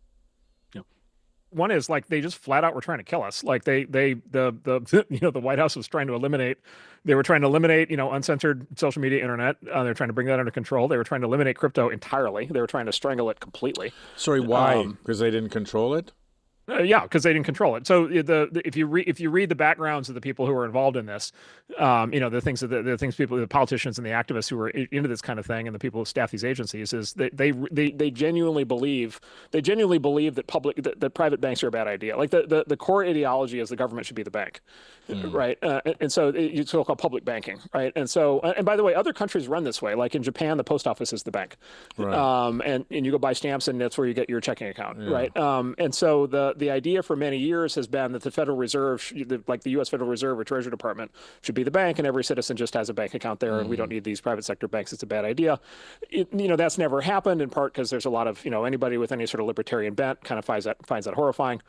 One is they just flat out were trying to kill us. The White House was trying to eliminate. They were trying to eliminate uncensored social media internet. They're trying to bring that under control. They were trying to eliminate crypto entirely. They were trying to strangle it completely. Sorry, why? Because they didn't control it? Yeah, because they didn't control it. So if you read the backgrounds of the people who were involved in this, the politicians and the activists who were into this kind of thing, and the people who staff these agencies, is they genuinely believe that private banks are a bad idea. Like the core ideology is the government should be the bank, right? And so it's so-called public banking, right? And so and by the way, other countries run this way. Like in Japan, the post office is the bank, right. And you go buy stamps, and that's where you get your checking account, right? And so the idea for many years has been that the Federal Reserve, like the U.S. Federal Reserve or Treasury Department, should be the bank, and every citizen just has a bank account there, and we don't need these private sector banks. It's a bad idea. That's never happened, in part because there's a lot of anybody with any sort of libertarian bent kind of finds that horrifying.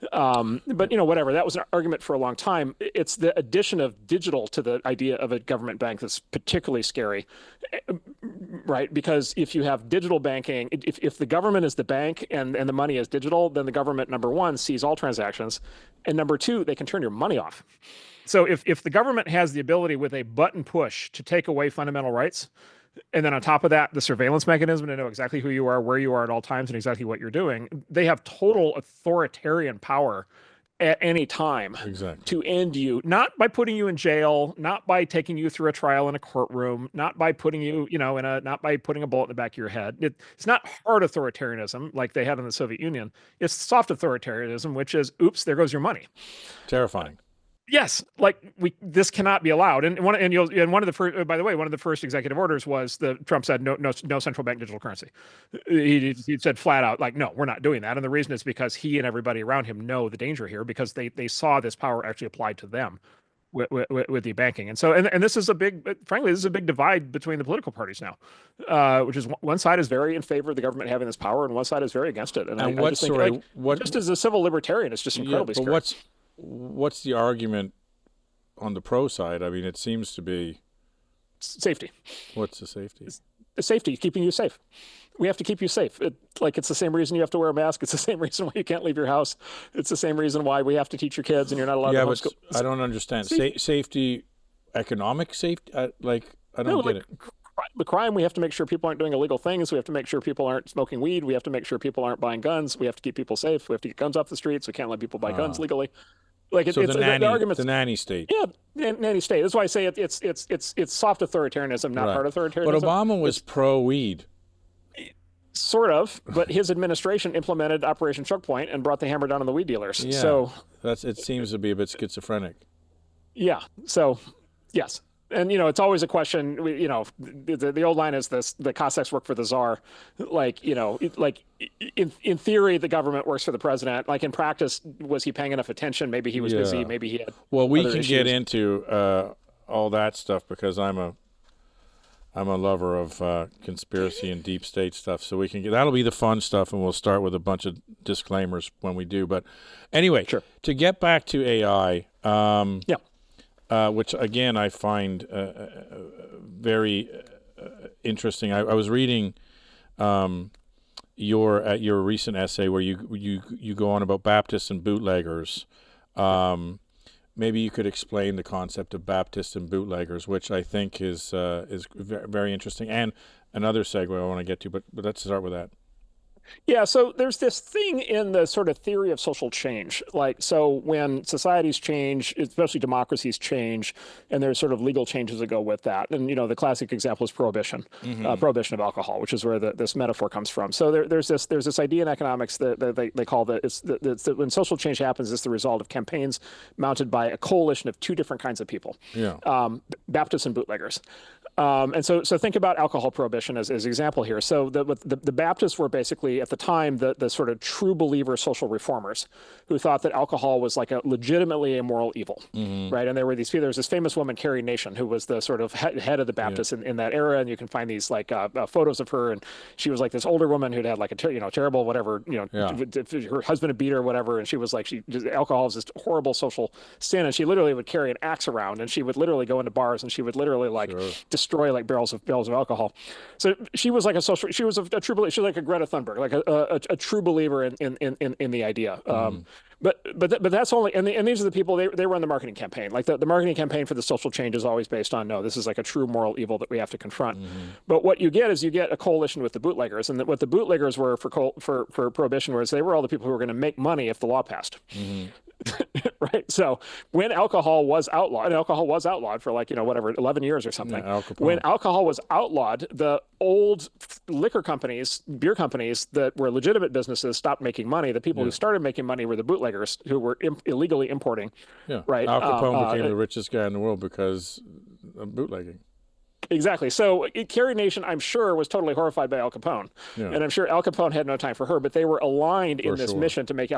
But whatever. That was an argument for a long time. It's the addition of digital to the idea of a government bank that's particularly scary, right? Because if you have digital banking, if the government is the bank and the money is digital, then the government, number one, sees all transactions, and number two, they can turn your money off. So if the government has the ability with a button push to take away fundamental rights, and then on top of that, the surveillance mechanism to know exactly who you are, where you are at all times, and exactly what you're doing, they have total authoritarian power at any time to end you, not by putting you in jail, not by taking you through a trial in a courtroom, not by putting you, not by putting a bullet in the back of your head. It's not hard authoritarianism like they had in the Soviet Union. It's soft authoritarianism, which is, oops, there goes your money. Terrifying. Yes, this cannot be allowed. And one of the first, by the way, one of the first executive orders was Trump said no central bank digital currency. He said flat out, no, we're not doing that. And the reason is because he and everybody around him know the danger here, because they saw this power actually applied to them. with debanking. And so, and this is frankly, this is a big divide between the political parties now, which is one side is very in favor of the government having this power, and one side is very against it. And I just think, just as a civil libertarian, it's just incredibly scary. But what's the argument on the pro side? I mean, it seems to be safety. What's the safety? The safety, keeping you safe. We have to keep you safe. It's the same reason you have to wear a mask. It's the same reason why you can't leave your house. It's the same reason why we have to teach your kids and you're not allowed to homeschool. But I don't understand. Safety, economic safety? I don't get it. The crime, we have to make sure people aren't doing illegal things. We have to make sure people aren't smoking weed. We have to make sure people aren't buying guns. We have to keep people safe. We have to get guns off the streets. We can't let people buy guns legally. The nanny state. Yeah, nanny state. That's why I say it's soft authoritarianism, not hard authoritarianism. But Obama was pro-weed. Sort of, but his administration implemented Operation Choke Point and brought the hammer down on the weed dealers. Yeah, so it seems to be a bit schizophrenic. Yeah. So, yes. And, it's always a question, the old line is this, the Cossacks work for the Tsar. In theory, the government works for the president. Like in practice, was he paying enough attention? Maybe he was busy. Maybe he had we can get into all that stuff because I'm a lover of conspiracy and deep state stuff. So that'll be the fun stuff, and we'll start with a bunch of disclaimers when we do. But anyway, sure. To get back to AI, which again I find very interesting. I was reading your recent essay where you go on about Baptists and bootleggers. Maybe you could explain the concept of Baptists and bootleggers, which I think is very interesting, and another segue I want to get to. But let's start with that. Yeah, so there's this thing in the sort of theory of social change. So when societies change, especially democracies change, and there's sort of legal changes that go with that. And, the classic example is prohibition, prohibition of alcohol, which is where this metaphor comes from. So there's this idea in economics that they call that when social change happens, it's the result of campaigns mounted by a coalition of two different kinds of people, Baptists and bootleggers. And so think about alcohol prohibition as an example here. So the Baptists were basically, at the time, the sort of true believer social reformers who thought that alcohol was like a legitimately immoral evil, right? And there was this famous woman, Carrie Nation, who was the sort of head of the Baptists in that era. And you can find these photos of her, and she was like this older woman who'd had like a terrible whatever, her husband had beat her or whatever, and she was like, alcohol was this horrible social sin, and she literally would carry an axe around, and she would literally go into bars, and she would literally destroy like barrels of alcohol. So she was like she was a true believer. She was like a Greta Thunberg, like a true believer in the idea. But that's only, and these are the people, they run the marketing campaign. Like the marketing campaign for the social change is always based on, no, this is like a true moral evil that we have to confront. But what you get is you get a coalition with the bootleggers, and what the bootleggers were for prohibition was they were all the people who were going to make money if the law passed. Right. So when alcohol was outlawed, and alcohol was outlawed for 11 years or something. When alcohol was outlawed, the old liquor companies, beer companies that were legitimate businesses stopped making money. The people who started making money were the bootleggers who were illegally importing. Yeah. Right. Al Capone became the richest guy in the world because of bootlegging. Exactly. So Carrie Nation, I'm sure, was totally horrified by Al Capone, and I'm sure Al Capone had no time for her. But they were aligned in this mission to make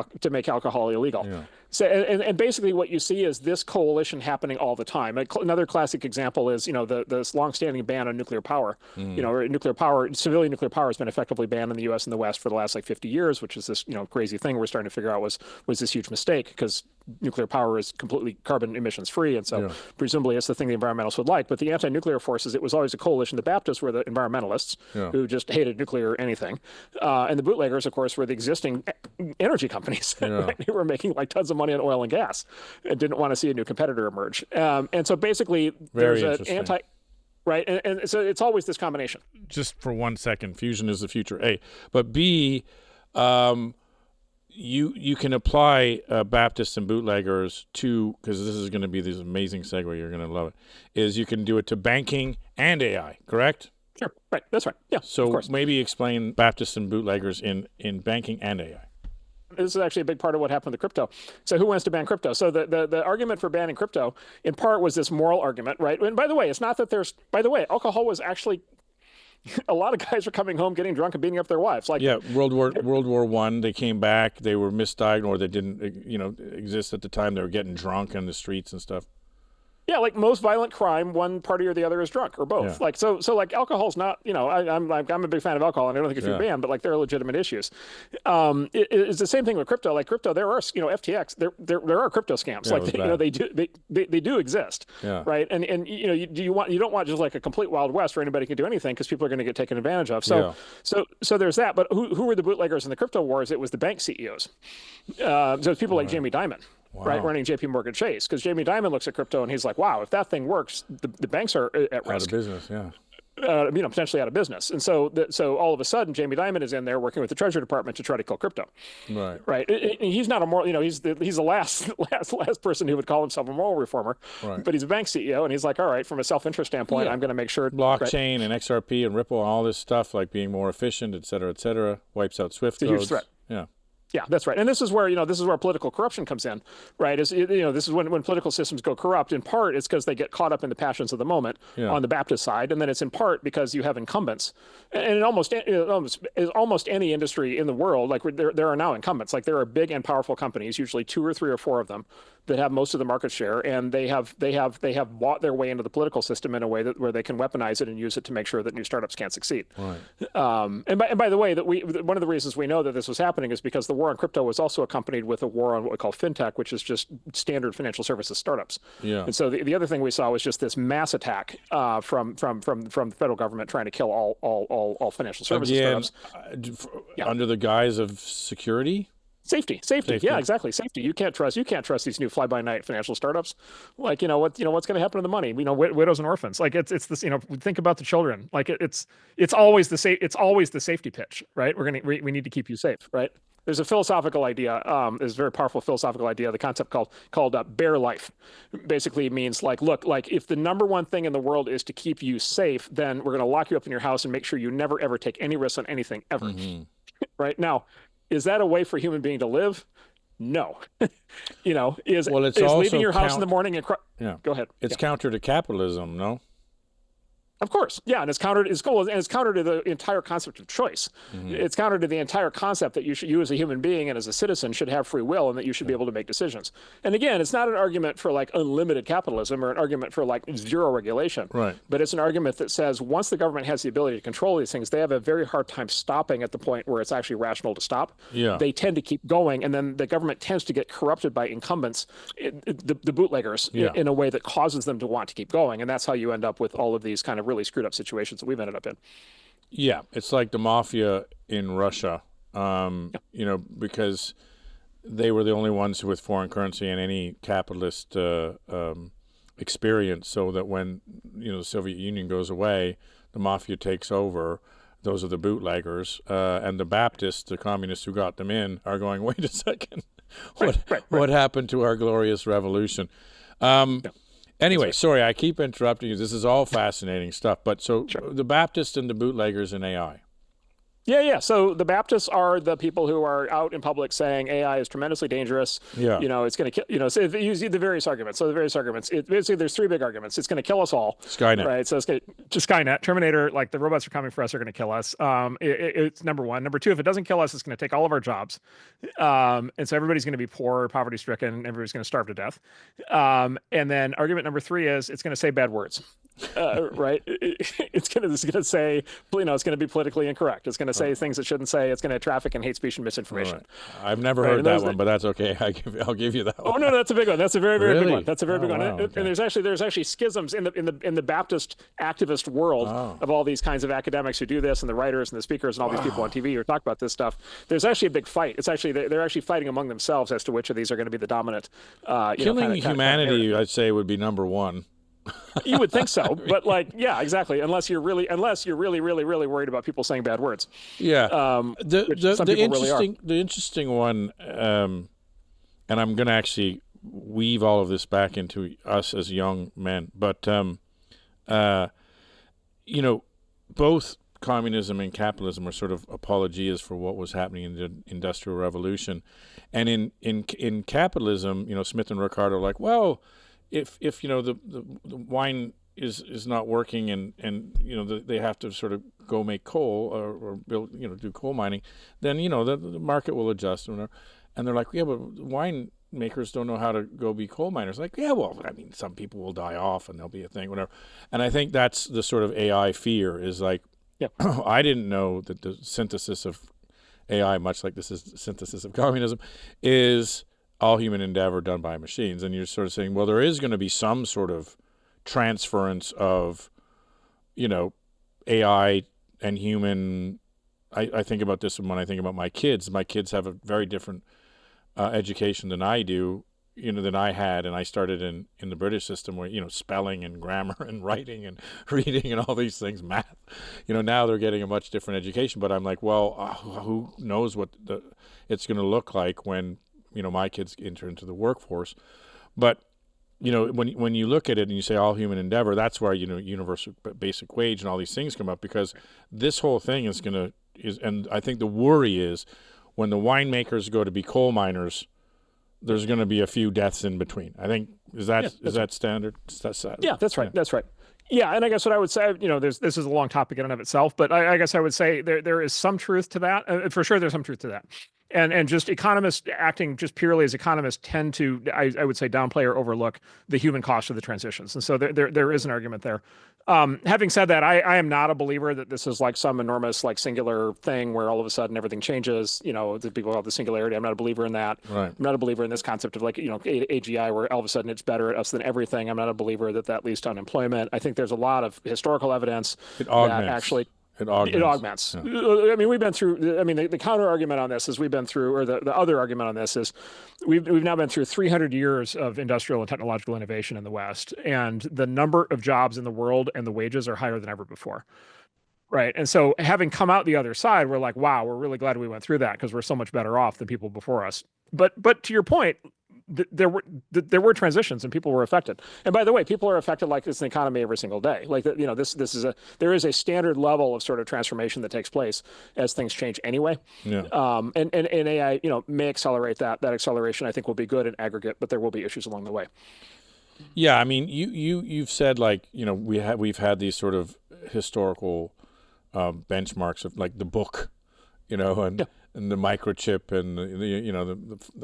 alcohol illegal. Yeah. So and basically what you see is this coalition happening all the time. Another classic example is this longstanding ban on nuclear power. Nuclear power, civilian nuclear power, has been effectively banned in the U.S. and the West for the last 50 years, which is this crazy thing we're starting to figure out was this huge mistake, because nuclear power is completely carbon emissions free, and so presumably it's the thing the environmentalists would like. But the anti-nuclear forces, it was always a coalition. The Baptists were the environmentalists who just hated nuclear or anything, and the bootleggers, of course, were the existing energy companies. Right? They were making like tons of money on oil and gas and didn't want to see a new competitor emerge. And so basically there's an anti. Right, and so it's always this combination. Just for 1 second, fusion is the future, A. But B, you can apply Baptists and bootleggers to, because this is going to be this amazing segue, you're going to love it, is you can do it to banking and AI, correct? Sure, right, that's right, yeah. So maybe explain Baptists and bootleggers in banking and AI. This is actually a big part of what happened with crypto. So who wants to ban crypto? So the argument for banning crypto, in part, was this moral argument, right? And by the way, it's not that alcohol was actually, a lot of guys were coming home getting drunk and beating up their wives. World War I, they came back, they were misdiagnosed, or they didn't exist at the time. They were getting drunk on the streets and stuff. Yeah, like most violent crime, one party or the other is drunk, or both. Yeah. Like so like alcohol's not, I'm a big fan of alcohol, and I don't think it should be Yeah. banned, but like there are legitimate issues. It's the same thing with crypto. Like crypto, there are FTX, there are crypto scams. Yeah, Like they do exist. Yeah. Right. And you don't want just like a complete Wild West where anybody can do anything because people are going to get taken advantage of. So there's that. But who were the bootleggers in the crypto wars? It was the bank CEOs. So it's people like Jamie Dimon. Wow. Right, running JP Morgan Chase, because Jamie Dimon looks at crypto and he's like, "Wow, if that thing works, the banks are at risk, Out of business, yeah. Potentially out of business." And so all of a sudden, Jamie Dimon is in there working with the Treasury Department to try to kill crypto. Right. Right. He's not a moral, he's the last person who would call himself a moral reformer. Right. But he's a bank CEO, and he's like, all right, from a self-interest standpoint, I'm going to make sure blockchain and XRP and Ripple and all this stuff, like being more efficient, et cetera, wipes out Swift codes. It's a huge threat. Yeah. Yeah, that's right. And this is where political corruption comes in, right? This is when political systems go corrupt. In part, it's because they get caught up in the passions of the moment on the Baptist side, and then it's in part because you have incumbents. And in almost any industry in the world, like there are now incumbents. Like there are big and powerful companies, usually 2 or 3 or 4 of them, that have most of the market share, and they have bought their way into the political system in a way where they can weaponize it and use it to make sure that new startups can't succeed. Right. And by the way, one of the reasons we know that this was happening is because the war on crypto was also accompanied with a war on what we call fintech, which is just standard financial services startups. Yeah. And so the other thing we saw was just this mass attack from the federal government trying to kill all financial services startups. Under the guise of security. Safety. Yeah, exactly. Safety. You can't trust these new fly-by-night financial startups. Like, what's going to happen to the money? Widows and orphans. Like it's this, think about the children. Like it's always the safety pitch, right? We need to keep you safe, right? There's a philosophical idea, there's a very powerful philosophical idea, the concept called bare life. Basically means like, look, like if the number one thing in the world is to keep you safe, then we're going to lock you up in your house and make sure you never, ever take any risks on anything ever. Mm-hmm. Right? Now, is that a way for a human being to live? No. Is leaving your house in the morning and go ahead. It's counter to capitalism, no? Of course, yeah, and it's counter to the entire concept of choice. Mm-hmm. It's counter to the entire concept that you as a human being and as a citizen should have free will and that you should be able to make decisions. And again, it's not an argument for like unlimited capitalism or an argument for like zero regulation. Right. But it's an argument that says once the government has the ability to control these things, they have a very hard time stopping at the point where it's actually rational to stop. Yeah. They tend to keep going, and then the government tends to get corrupted by incumbents, the bootleggers, in a way that causes them to want to keep going, and that's how you end up with all of these kind of really screwed up situations that we've ended up in. Yeah, it's like the mafia in Russia, because they were the only ones with foreign currency and any capitalist experience, so that when the Soviet Union goes away, the mafia takes over. Those are the bootleggers, and the Baptists, the communists who got them in, are going, wait a second, what happened to our glorious revolution? Anyway, sorry, I keep interrupting you. This is all fascinating stuff. But the Baptists and the bootleggers in AI. Yeah. So the Baptists are the people who are out in public saying AI is tremendously dangerous. Yeah. It's going to kill, so they use the various arguments. So the various arguments, basically there's 3 big arguments. It's going to kill us all. Skynet. Right. So it's just Skynet, Terminator, like the robots are coming for us, are going to kill us. It's number one. Number 2, if it doesn't kill us, it's going to take all of our jobs. And so everybody's going to be poor, poverty stricken, everybody's going to starve to death. And then argument number 3 is it's going to say bad words. Right. It's going to say, it's going to be politically incorrect. It's going to say things it shouldn't say. It's going to traffic in hate speech and misinformation. Right. I've never heard that one, but that's okay. I'll give you that one. Oh no, that's a big one. That's a very, very big one. That's a very big one. Wow, okay. And there's actually schisms in the Baptist activist world of all these kinds of academics who do this, and the writers and the speakers and all these people on TV who talk about this stuff. There's actually a big fight. It's actually they're actually fighting among themselves as to which of these are going to be the dominant. Killing humanity, I'd say, would be number 1. You would think so, but yeah, exactly. Unless you're really, really worried about people saying bad words. Yeah. The interesting one, and I'm going to actually weave all of this back into us as young men, but both communism and capitalism are sort of apologies for what was happening in the Industrial Revolution, and in capitalism, Smith and Ricardo are like, well, if the wine is not working and they have to sort of go make coal or build do coal mining, then the market will adjust. And they're like, yeah, but wine makers don't know how to go be coal miners. Like, yeah, well, I mean, some people will die off and there'll be a thing, whatever. And I think that's the sort of AI fear is like, Yep. I didn't know that the synthesis of AI, much like this is the synthesis of communism, is all human endeavor done by machines. And you're sort of saying, well, there is going to be some sort of transference of, AI and human. I think about this when I think about my kids. My kids have a very different education than I do, than I had. And I started in the British system where, spelling and grammar and writing and reading and all these things, math. Now they're getting a much different education. But I'm like, well, who knows what it's going to look like when, my kids enter into the workforce. But, when you look at it and you say all human endeavor, that's where, universal basic wage and all these things come up, because this whole thing is and I think the worry is when the winemakers go to be coal miners, there's going to be a few deaths in between. I think, is that standard? Yeah, that's right. Yeah. That's right. Yeah, and I guess what I would say, this is a long topic in and of itself, but I guess I would say there is some truth to that. For sure, there's some truth to that. And just economists acting just purely as economists tend to, I would say, downplay or overlook the human cost of the transitions. And so there is an argument there. Having said that, I am not a believer that this is like some enormous, like singular thing where all of a sudden everything changes. The people call it the singularity. I'm not a believer in that. Right. I'm not a believer in this concept of like, AGI, where all of a sudden it's better at us than everything. I'm not a believer that leads to unemployment. I think there's a lot of historical evidence that actually. It augments. Yeah. I mean, we've been through. The counter argument on this is the other argument on this is we've now been through 300 years of industrial and technological innovation in the West, and the number of jobs in the world and the wages are higher than ever before. Right. And so having come out the other side, we're like, wow, we're really glad we went through that because we're so much better off than people before us. But to your point, there were transitions and people were affected. And by the way, people are affected like it's an economy every single day. Like there is a standard level of sort of transformation that takes place as things change anyway. Yeah. And AI, may accelerate that. That acceleration I think will be good in aggregate, but there will be issues along the way. Yeah, I mean, you've said like we've had these sort of historical benchmarks of like the book, and. Yeah. And the microchip and the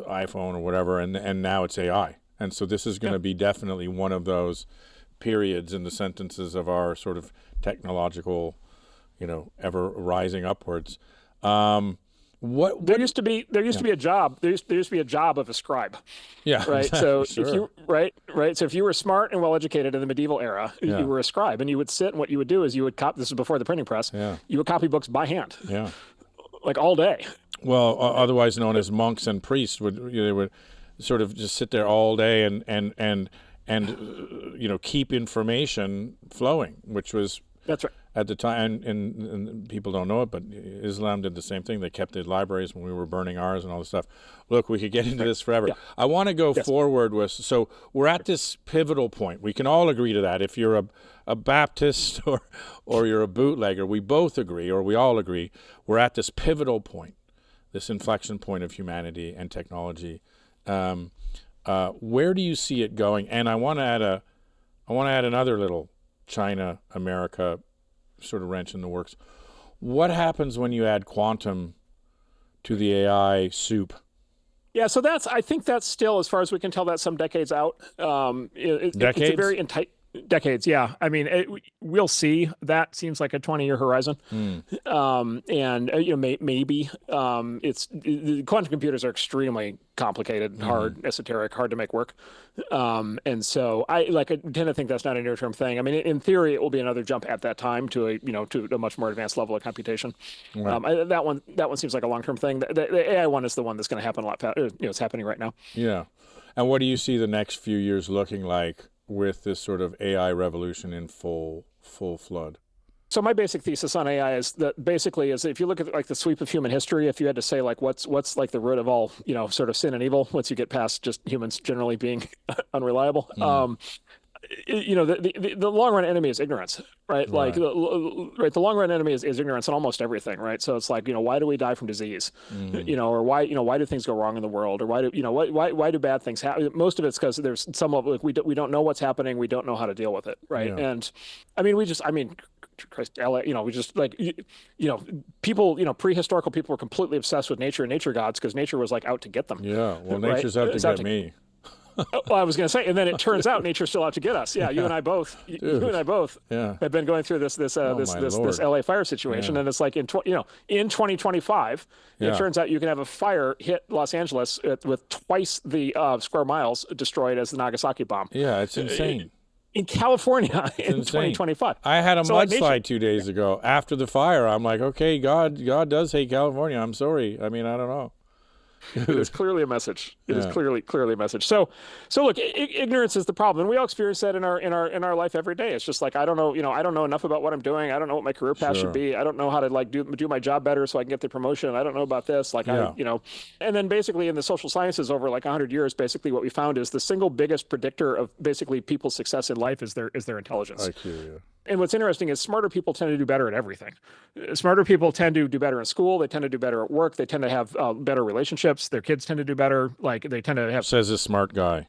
iPhone or whatever, and now it's AI. And so this is going to be definitely one of those periods in the sentences of our sort of technological, ever rising upwards. There used to be a job. There used to be a job of a scribe. Yeah. Right. Exactly, so sure. if you So if you were smart and well educated in the medieval era, you were a scribe, and you would sit, and what you would do is you would copy. This is before the printing press. Yeah. You would copy books by hand. Yeah. Like all day. Well, otherwise known as monks and priests they would sort of just sit there all day and keep information flowing, which was that's right at the time. And people don't know it, but Islam did the same thing. They kept the libraries when we were burning ours and all this stuff. Look, we could get into this forever. Yeah. I want to go forward with. So we're at this pivotal point. We can all agree to that. If you're a Baptist or you're a bootlegger, we both agree, or we all agree, we're at this pivotal point, this inflection point of humanity and technology. Where do you see it going? And I want to add another little China, America sort of wrench in the works. What happens when you add quantum to the AI soup? Yeah, so I think that's still, as far as we can tell, that's some decades out. Decades? It's a very decades, yeah. I mean, we'll see. That seems like a 20-year horizon. Maybe the quantum computers are extremely complicated, hard, esoteric, hard to make work. And so I tend to think that's not a near-term thing. I mean, in theory, it will be another jump at that time to a much more advanced level of computation. Right. That one seems like a long-term thing. The AI one is the one that's going to happen a lot faster. It's happening right now. Yeah. And what do you see the next few years looking like with this sort of AI revolution in full flood? So my basic thesis on AI is that basically is if you look at like the sweep of human history, if you had to say like what's like the root of all, sort of sin and evil, once you get past just humans generally being unreliable, the long run enemy is ignorance, right? Like the long run enemy is ignorance in almost everything, right? So it's like, why do we die from disease? Or why do things go wrong in the world? Or why do bad things happen? Most of it's because there's some of like we don't know what's happening, we don't know how to deal with it, right? Yeah. And Christ, LA, we just like, people, prehistorical people were completely obsessed with nature and nature gods because nature was like out to get them. Yeah, well, right? nature's out to get me. Well, I was going to say, and then it turns out nature's still out to get us. Yeah, you and I both. You and I both have been going through this LA fire situation, and it's like in 2025, it turns out you can have a fire hit Los Angeles with twice the square miles destroyed as the Nagasaki bomb. Yeah, it's insane. In California in 2025. I had a mudslide 2 days ago after the fire. I'm like, okay, God does hate California. I'm sorry. I mean, I don't know. It is clearly a message. It is clearly a message. So look, ignorance is the problem, and we all experience that in our life every day. It's just like I don't know enough about what I'm doing. I don't know what my career path should be. I don't know how to like do my job better so I can get the promotion. I don't know about this. And then basically in the social sciences over like 100 years, basically what we found is the single biggest predictor of basically people's success in life is their intelligence. IQ, yeah. And what's interesting is smarter people tend to do better at everything. Smarter people tend to do better in school. They tend to do better at work. They tend to have better relationships. Their kids tend to do better. Like they tend to have. Says a smart guy.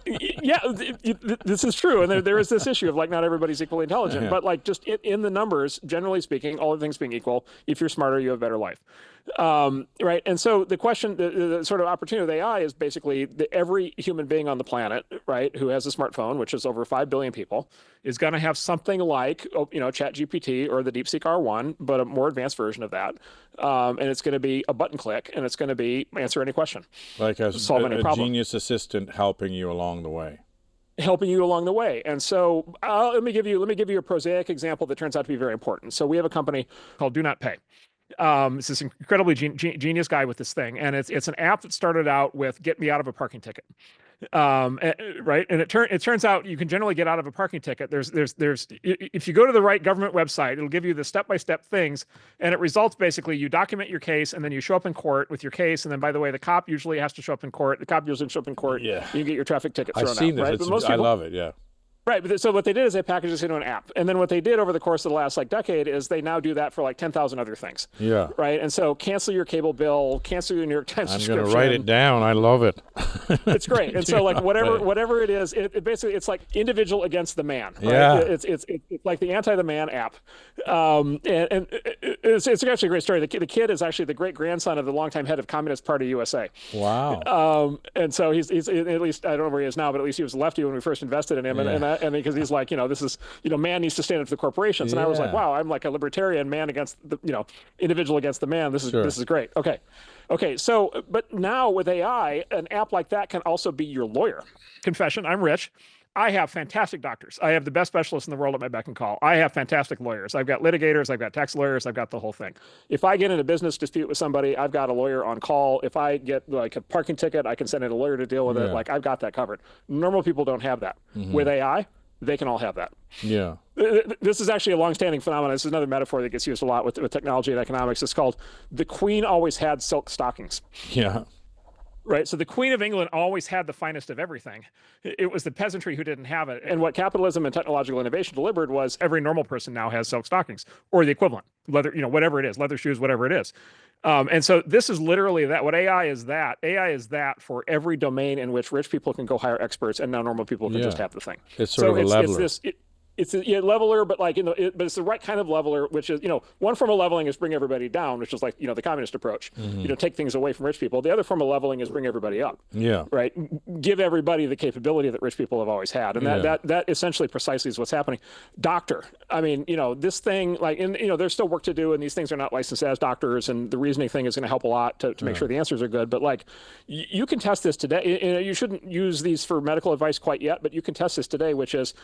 Yeah, this is true. And there is this issue of like not everybody's equally intelligent, but like just in the numbers, generally speaking, all the things being equal, if you're smarter, you have a better life. Right. And so the question, the sort of opportunity of AI is basically every human being on the planet, right, who has a smartphone, which is over 5 billion people, is going to have something like, ChatGPT or the DeepSeek R1, but a more advanced version of that. And it's going to be a button click, and it's going to be answer any question. Like a genius assistant helping you along the way. And so let me give you a prosaic example that turns out to be very important. So we have a company called Do Not Pay. It's this incredibly genius guy with this thing, and it's an app that started out with get me out of a parking ticket. Right, and it turns out you can generally get out of a parking ticket. There's if you go to the right government website, it'll give you the step-by-step things, and it results basically you document your case, and then you show up in court with your case, and then by the way, the cop usually has to show up in court. Yeah, you get your traffic ticket thrown out. I've seen this. Right? But most people, I love it. Yeah. Right, but so what they did is they packaged this into an app, and then what they did over the course of the last decade is they now do that for 10,000 other things. Yeah. Right, and so cancel your cable bill, cancel your New York Times subscription. I'm going to write it down. I love it. It's great, and so whatever it is, it basically it's like individual against the man. Right? Yeah. It's like the anti the man app, and it's actually a great story. The kid is actually the great grandson of the longtime head of Communist Party USA. Wow. And so he's at least I don't know where he is now, but at least he was a lefty when we first invested in him, and because he's like, this is, man needs to stand up to the corporations. And I was like, wow, I'm like a libertarian, man against the, individual against the man. This is great. Okay. So, but now with AI, an app like that can also be your lawyer. Confession, I'm rich. I have fantastic doctors. I have the best specialists in the world at my beck and call. I have fantastic lawyers. I've got litigators. I've got tax lawyers. I've got the whole thing. If I get in a business dispute with somebody, I've got a lawyer on call. If I get like a parking ticket, I can send in a lawyer to deal with it. Like I've got that covered. Normal people don't have that. With AI, they can all have that. Yeah. This is actually a long-standing phenomenon. This is another metaphor that gets used a lot with technology and economics. It's called the Queen always had silk stockings. Yeah. Right. So the Queen of England always had the finest of everything. It was the peasantry who didn't have it. And what capitalism and technological innovation delivered was every normal person now has silk stockings or the equivalent, leather, whatever it is, leather shoes, whatever it is. And so this is literally that. What AI is that. AI is that for every domain in which rich people can go hire experts and now normal people can just have the thing. It's sort of a leveler. It's a leveler, but but it's the right kind of leveler, which is, one form of leveling is bring everybody down, which is like, the communist approach, take things away from rich people. The other form of leveling is bring everybody up. Yeah. Right. Give everybody the capability that rich people have always had. And that essentially precisely is what's happening. Doctor. I mean, this thing there's still work to do and these things are not licensed as doctors. And the reasoning thing is going to help a lot to make sure the answers are good. But you can test this today. You shouldn't use these for medical advice quite yet, but you can test this today, which is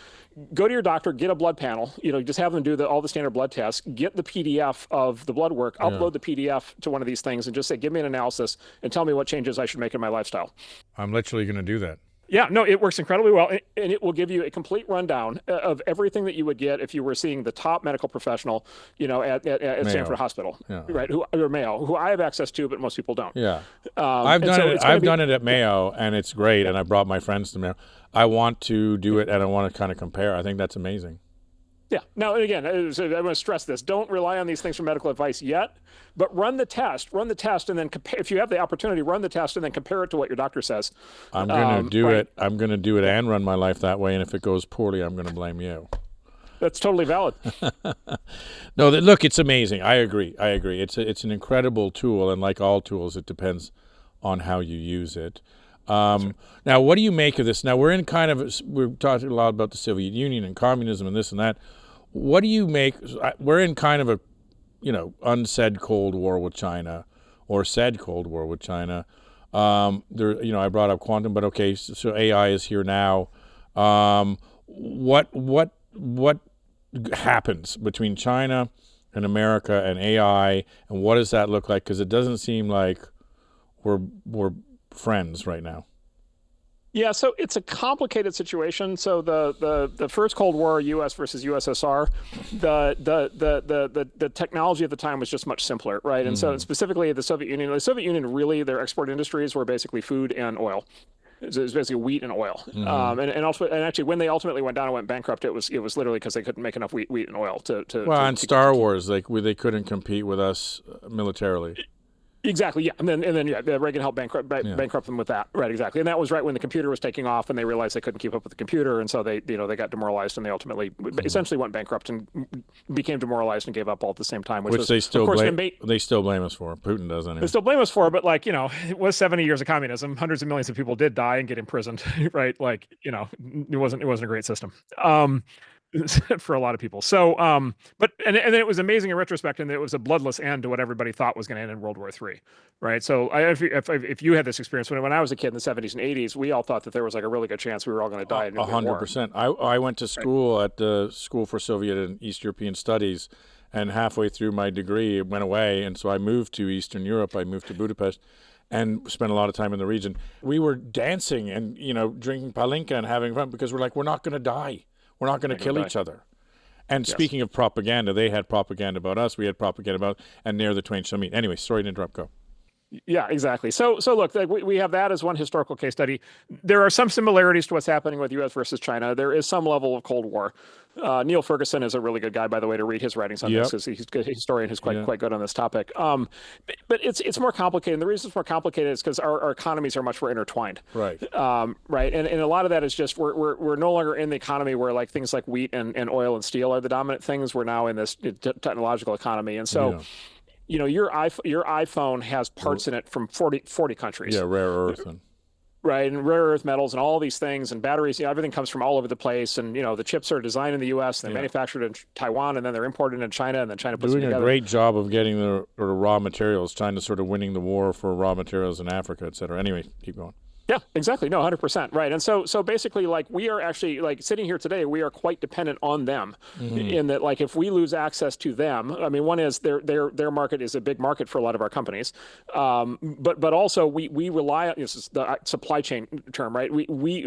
go to your doctor, get a blood panel, just have them do all the standard blood tests, get the PDF of the blood work, upload the PDF to one of these things and just say, give me an analysis and tell me what changes I should make in my lifestyle. I'm literally going to do that. Yeah, no, it works incredibly well. And it will give you a complete rundown of everything that you would get if you were seeing the top medical professional, at Stanford Hospital, right? Or Mayo, who I have access to, but most people don't. Yeah. I've done it at Mayo and it's great. And I brought my friends to Mayo. I want to do it and I want to kind of compare. I think that's amazing. Yeah. Now, again, I want to stress this. Don't rely on these things for medical advice yet, but run the test, and then compare. If you have the opportunity, run the test and then compare it to what your doctor says. I'm going to do it. I'm going to do it and run my life that way. And if it goes poorly, I'm going to blame you. that's totally valid. No, look, it's amazing. I agree. It's an incredible tool, and like all tools, it depends on how you use it. Now, what do you make of this? Now, we're talking a lot about the Soviet Union and communism and this and that. What do you make? We're in kind of a, unsaid Cold War with China, or said Cold War with China. I brought up quantum, but okay, so AI is here now. What happens between China and America and AI, and what does that look like? Because it doesn't seem like we're friends right now. Yeah, so it's a complicated situation. So the first Cold War, U.S. versus USSR, the technology at the time was just much simpler, right? And so specifically the Soviet Union, really their export industries were basically food and oil. It was basically wheat and oil. And actually, when they ultimately went down and went bankrupt, it was literally because they couldn't make enough wheat and oil to. Well, and Star Wars, they couldn't compete with us militarily. Exactly. Yeah. And then Reagan helped bankrupt them with that. Right. Exactly. And that was right when the computer was taking off, and they realized they couldn't keep up with the computer, and so they got demoralized, and they ultimately essentially went bankrupt and became demoralized and gave up all at the same time. Which they still blame us for. Putin does anyway. They still blame us for, but it was 70 years of communism. Hundreds of millions of people did die and get imprisoned. Right. It wasn't a great system. For a lot of people. So, but it was amazing in retrospect, and it was a bloodless end to what everybody thought was going to end in World War III, right? So, if you had this experience when I was a kid in the 70s and 80s, we all thought that there was like a really good chance we were all going to die in nuclear war. 100%. I went to school at the School for Soviet and East European Studies, and halfway through my degree, it went away, and so I moved to Eastern Europe. I moved to Budapest, and spent a lot of time in the region. We were dancing and drinking palinka and having fun because we're not going to die. We're not going to kill each other. And speaking of propaganda, they had propaganda about us. We had propaganda about, and near the twain shall meet. Anyway, sorry to interrupt. Go. Yeah, exactly. So look, we have that as one historical case study. There are some similarities to what's happening with U.S. versus China. There is some level of Cold War. Neil Ferguson is a really good guy, by the way, to read his writings on this, because he's a historian who's quite good on this topic. But it's more complicated. And the reason it's more complicated is because our economies are much more intertwined. Right. Right. And a lot of that is just we're no longer in the economy where like things like wheat and oil and steel are the dominant things. We're now in this technological economy, and so. Yeah. Your iPhone has parts in it from 40 countries. Yeah, rare earth. Right, and rare earth metals and all these things and batteries, everything comes from all over the place. And, the chips are designed in the U.S., they're manufactured in Taiwan, and then they're imported in China, and then China puts them together. Doing a great job of getting the raw materials. China's sort of winning the war for raw materials in Africa, et cetera. Anyway, keep going. Yeah, exactly. No, 100%. Right. And so basically, like, we are actually, like, sitting here today, we are quite dependent on them in that, like, if we lose access to them, I mean, one is their market is a big market for a lot of our companies. But also we rely on, this is the supply chain term, right?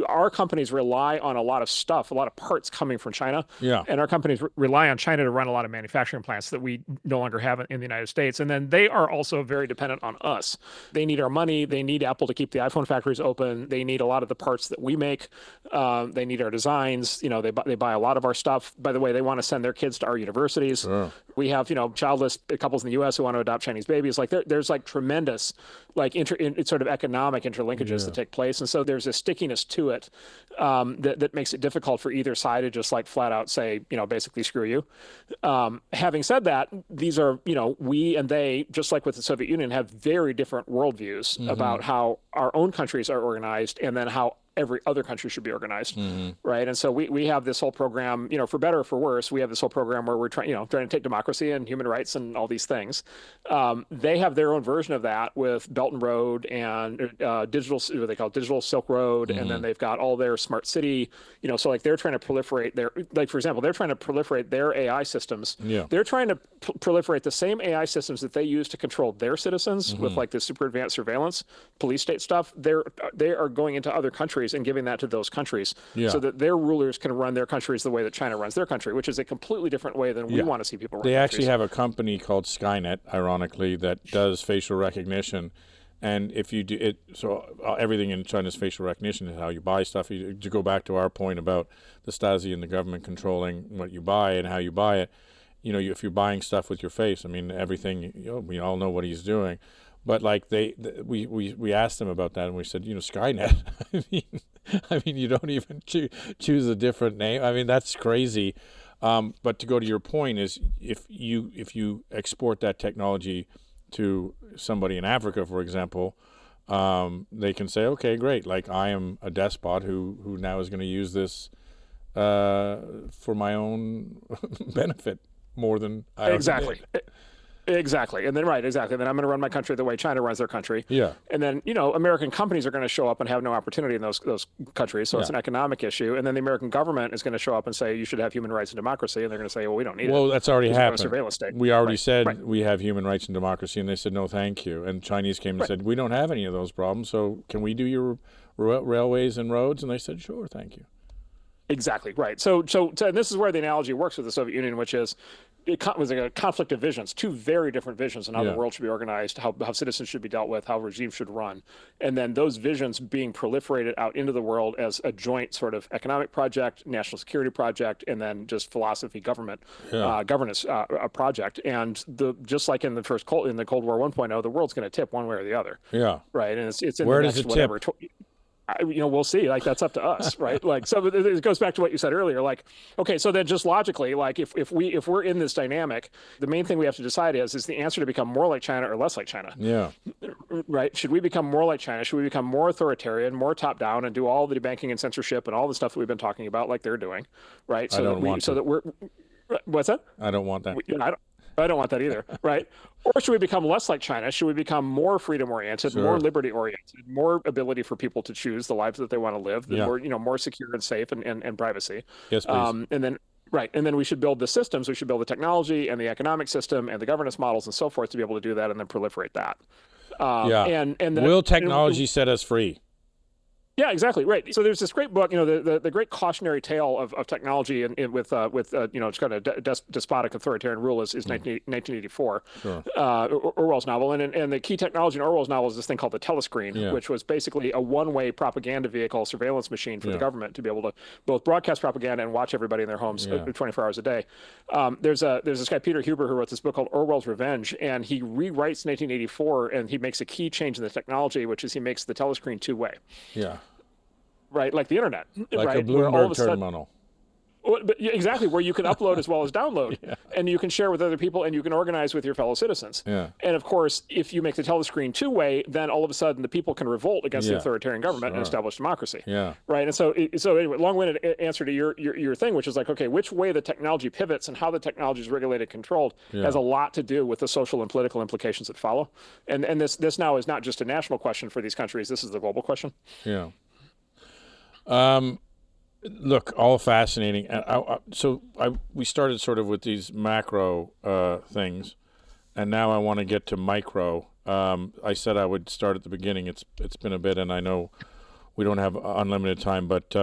Our companies rely on a lot of stuff, a lot of parts coming from China. Yeah. And our companies rely on China to run a lot of manufacturing plants that we no longer have in the United States. And then they are also very dependent on us. They need our money. They need Apple to keep the iPhone factories open. They need a lot of the parts that we make. They need our designs. They buy a lot of our stuff. By the way, they want to send their kids to our universities. Sure. We have childless couples in the U.S. who want to adopt Chinese babies. Like there's like tremendous like sort of economic interlinkages that take place, and so there's a stickiness to it that makes it difficult for either side to just like flat out say basically screw you. Having said that, these are we and they, just like with the Soviet Union, have very different worldviews about how our own countries are organized and then how every other country should be organized, right? And so we have this whole program, for better or for worse, we have this whole program where we're trying to take democracy and human rights and all these things. They have their own version of that with Belt and Road and digital, what they call Digital Silk Road, and then they've got all their smart city, so like they're trying to proliferate their, like for example, they're trying to proliferate their AI systems. Yeah. They're trying to proliferate the same AI systems that they use to control their citizens with like this super advanced surveillance, police state stuff. They are going into other countries and giving that to those countries so that their rulers can run their countries the way that China runs their country, which is a completely different way than we want to see people run They countries. Actually have a company called Skynet, ironically, that does facial recognition. And if you do it, everything in China's facial recognition is how you buy stuff. To go back to our point about the Stasi and the government controlling what you buy and how you buy it, if you're buying stuff with your face, I mean, everything, we all know what he's doing. But like we asked them about that, and we said, Skynet. I mean, you don't even choose a different name. I mean, that's crazy. But to go to your point is if you export that technology to somebody in Africa, for example, they can say, okay, great. Like I am a despot who now is going to use this for my own benefit more than I Exactly. did. Exactly. And then, right, exactly. Then I'm going to run my country the way China runs their country. Yeah. And then, American companies are going to show up and have no opportunity in those countries. So it's an economic issue. And then the American government is going to show up and say, you should have human rights and democracy. And they're going to say, well, we don't need it. Well, that's already happened. We're a surveillance state. We already said Right. we have human rights and democracy, and they said, no, thank you. And Chinese came and said, we don't have any of those problems, so can we do your railways and roads? And they said, sure, thank you. Exactly, right. So and this is where the analogy works with the Soviet Union, which is it was like a conflict of visions, two very different visions on how the world should be organized, how citizens should be dealt with, how regimes should run. And then those visions being proliferated out into the world as a joint sort of economic project, national security project, and then just philosophy, governance project. And just like in the Cold War 1.0, the world's going to tip one way or the other. Yeah. Right. And it's in Where the does next it tip? whatever. We'll see. Like that's up to us, right? Like, so it goes back to what you said earlier. Like, okay, so then just logically, like if we're in this dynamic, the main thing we have to decide is the answer to become more like China or less like China? Yeah. Right? Should we become more like China? Should we become more authoritarian, more top down, and do all the debanking and censorship and all the stuff that we've been talking about, like they're doing, right? So that we're. What's that? I don't want that. I don't want that either, right? Or should we become less like China? Should we become more freedom-oriented, more liberty-oriented, more ability for people to choose the lives that they want to live, more secure and safe and privacy? Yes, please. And then we should build the systems. We should build the technology and the economic system and the governance models and so forth to be able to do that and then proliferate that. And then, will technology set us free? Yeah, exactly. Right. So there's this great book, the great cautionary tale of technology and with it's kind of despotic authoritarian rule is 1984, Sure. Orwell's novel. And the key technology in Orwell's novel is this thing called the telescreen, which was basically a one-way propaganda vehicle, surveillance machine for the government to be able to both broadcast propaganda and watch everybody in their homes 24 hours a day. There's this guy, Peter Huber, who wrote this book called Orwell's Revenge, and he rewrites 1984 and he makes a key change in the technology, which is he makes the telescreen two-way. Yeah. Right, like the internet, like right? a Bloomberg terminal. But exactly, where you can upload as well as download, and you can share with other people, and you can organize with your fellow citizens. Yeah. And of course, if you make the telescreen two-way, then all of a sudden the people can revolt against the authoritarian government and establish democracy. Yeah. Right. And so anyway, long-winded answer to your thing, which is like, okay, which way the technology pivots and how the technology is regulated, controlled, has a lot to do with the social and political implications that follow. And this now is not just a national question for these countries. This is the global question. Yeah. Look, all fascinating. We started sort of with these macro things, and now I want to get to micro. I said I would start at the beginning. It's been a bit, and I know we don't have unlimited time, but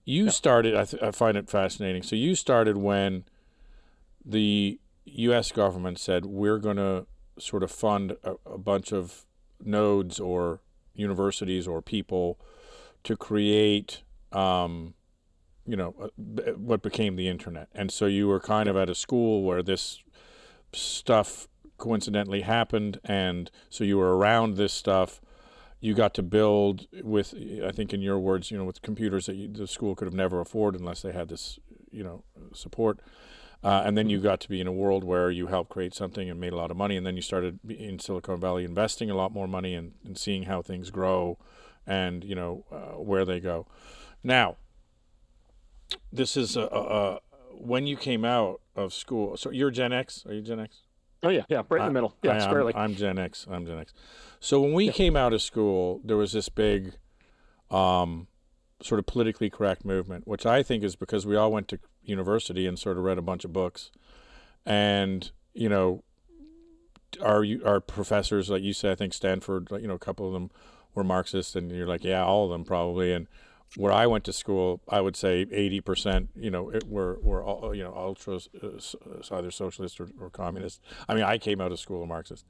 you started. I find it fascinating. So you started when the U.S. government said we're going to sort of fund a bunch of nodes or universities or people to create, what became the internet. And so you were kind of at a school where this stuff coincidentally happened, and so you were around this stuff. You got to build with, I think in your words, with computers that the school could have never afforded unless they had this, support. And then you got to be in a world where you helped create something and made a lot of money. And then you started in Silicon Valley investing a lot more money and seeing how things grow and, where they go. Now, this is when you came out of school. So you're Gen X? Are you Gen X? Oh, yeah, right in the middle. Yeah, squarely. I'm Gen X. So when we came out of school, there was this big sort of politically correct movement, which I think is because we all went to university and sort of read a bunch of books. And, our professors, like you said, I think Stanford, a couple of them were Marxists, and you're like, yeah, all of them probably. And where I went to school, I would say 80%, were all, ultras, either socialist or communist. I mean, I came out of school a Marxist.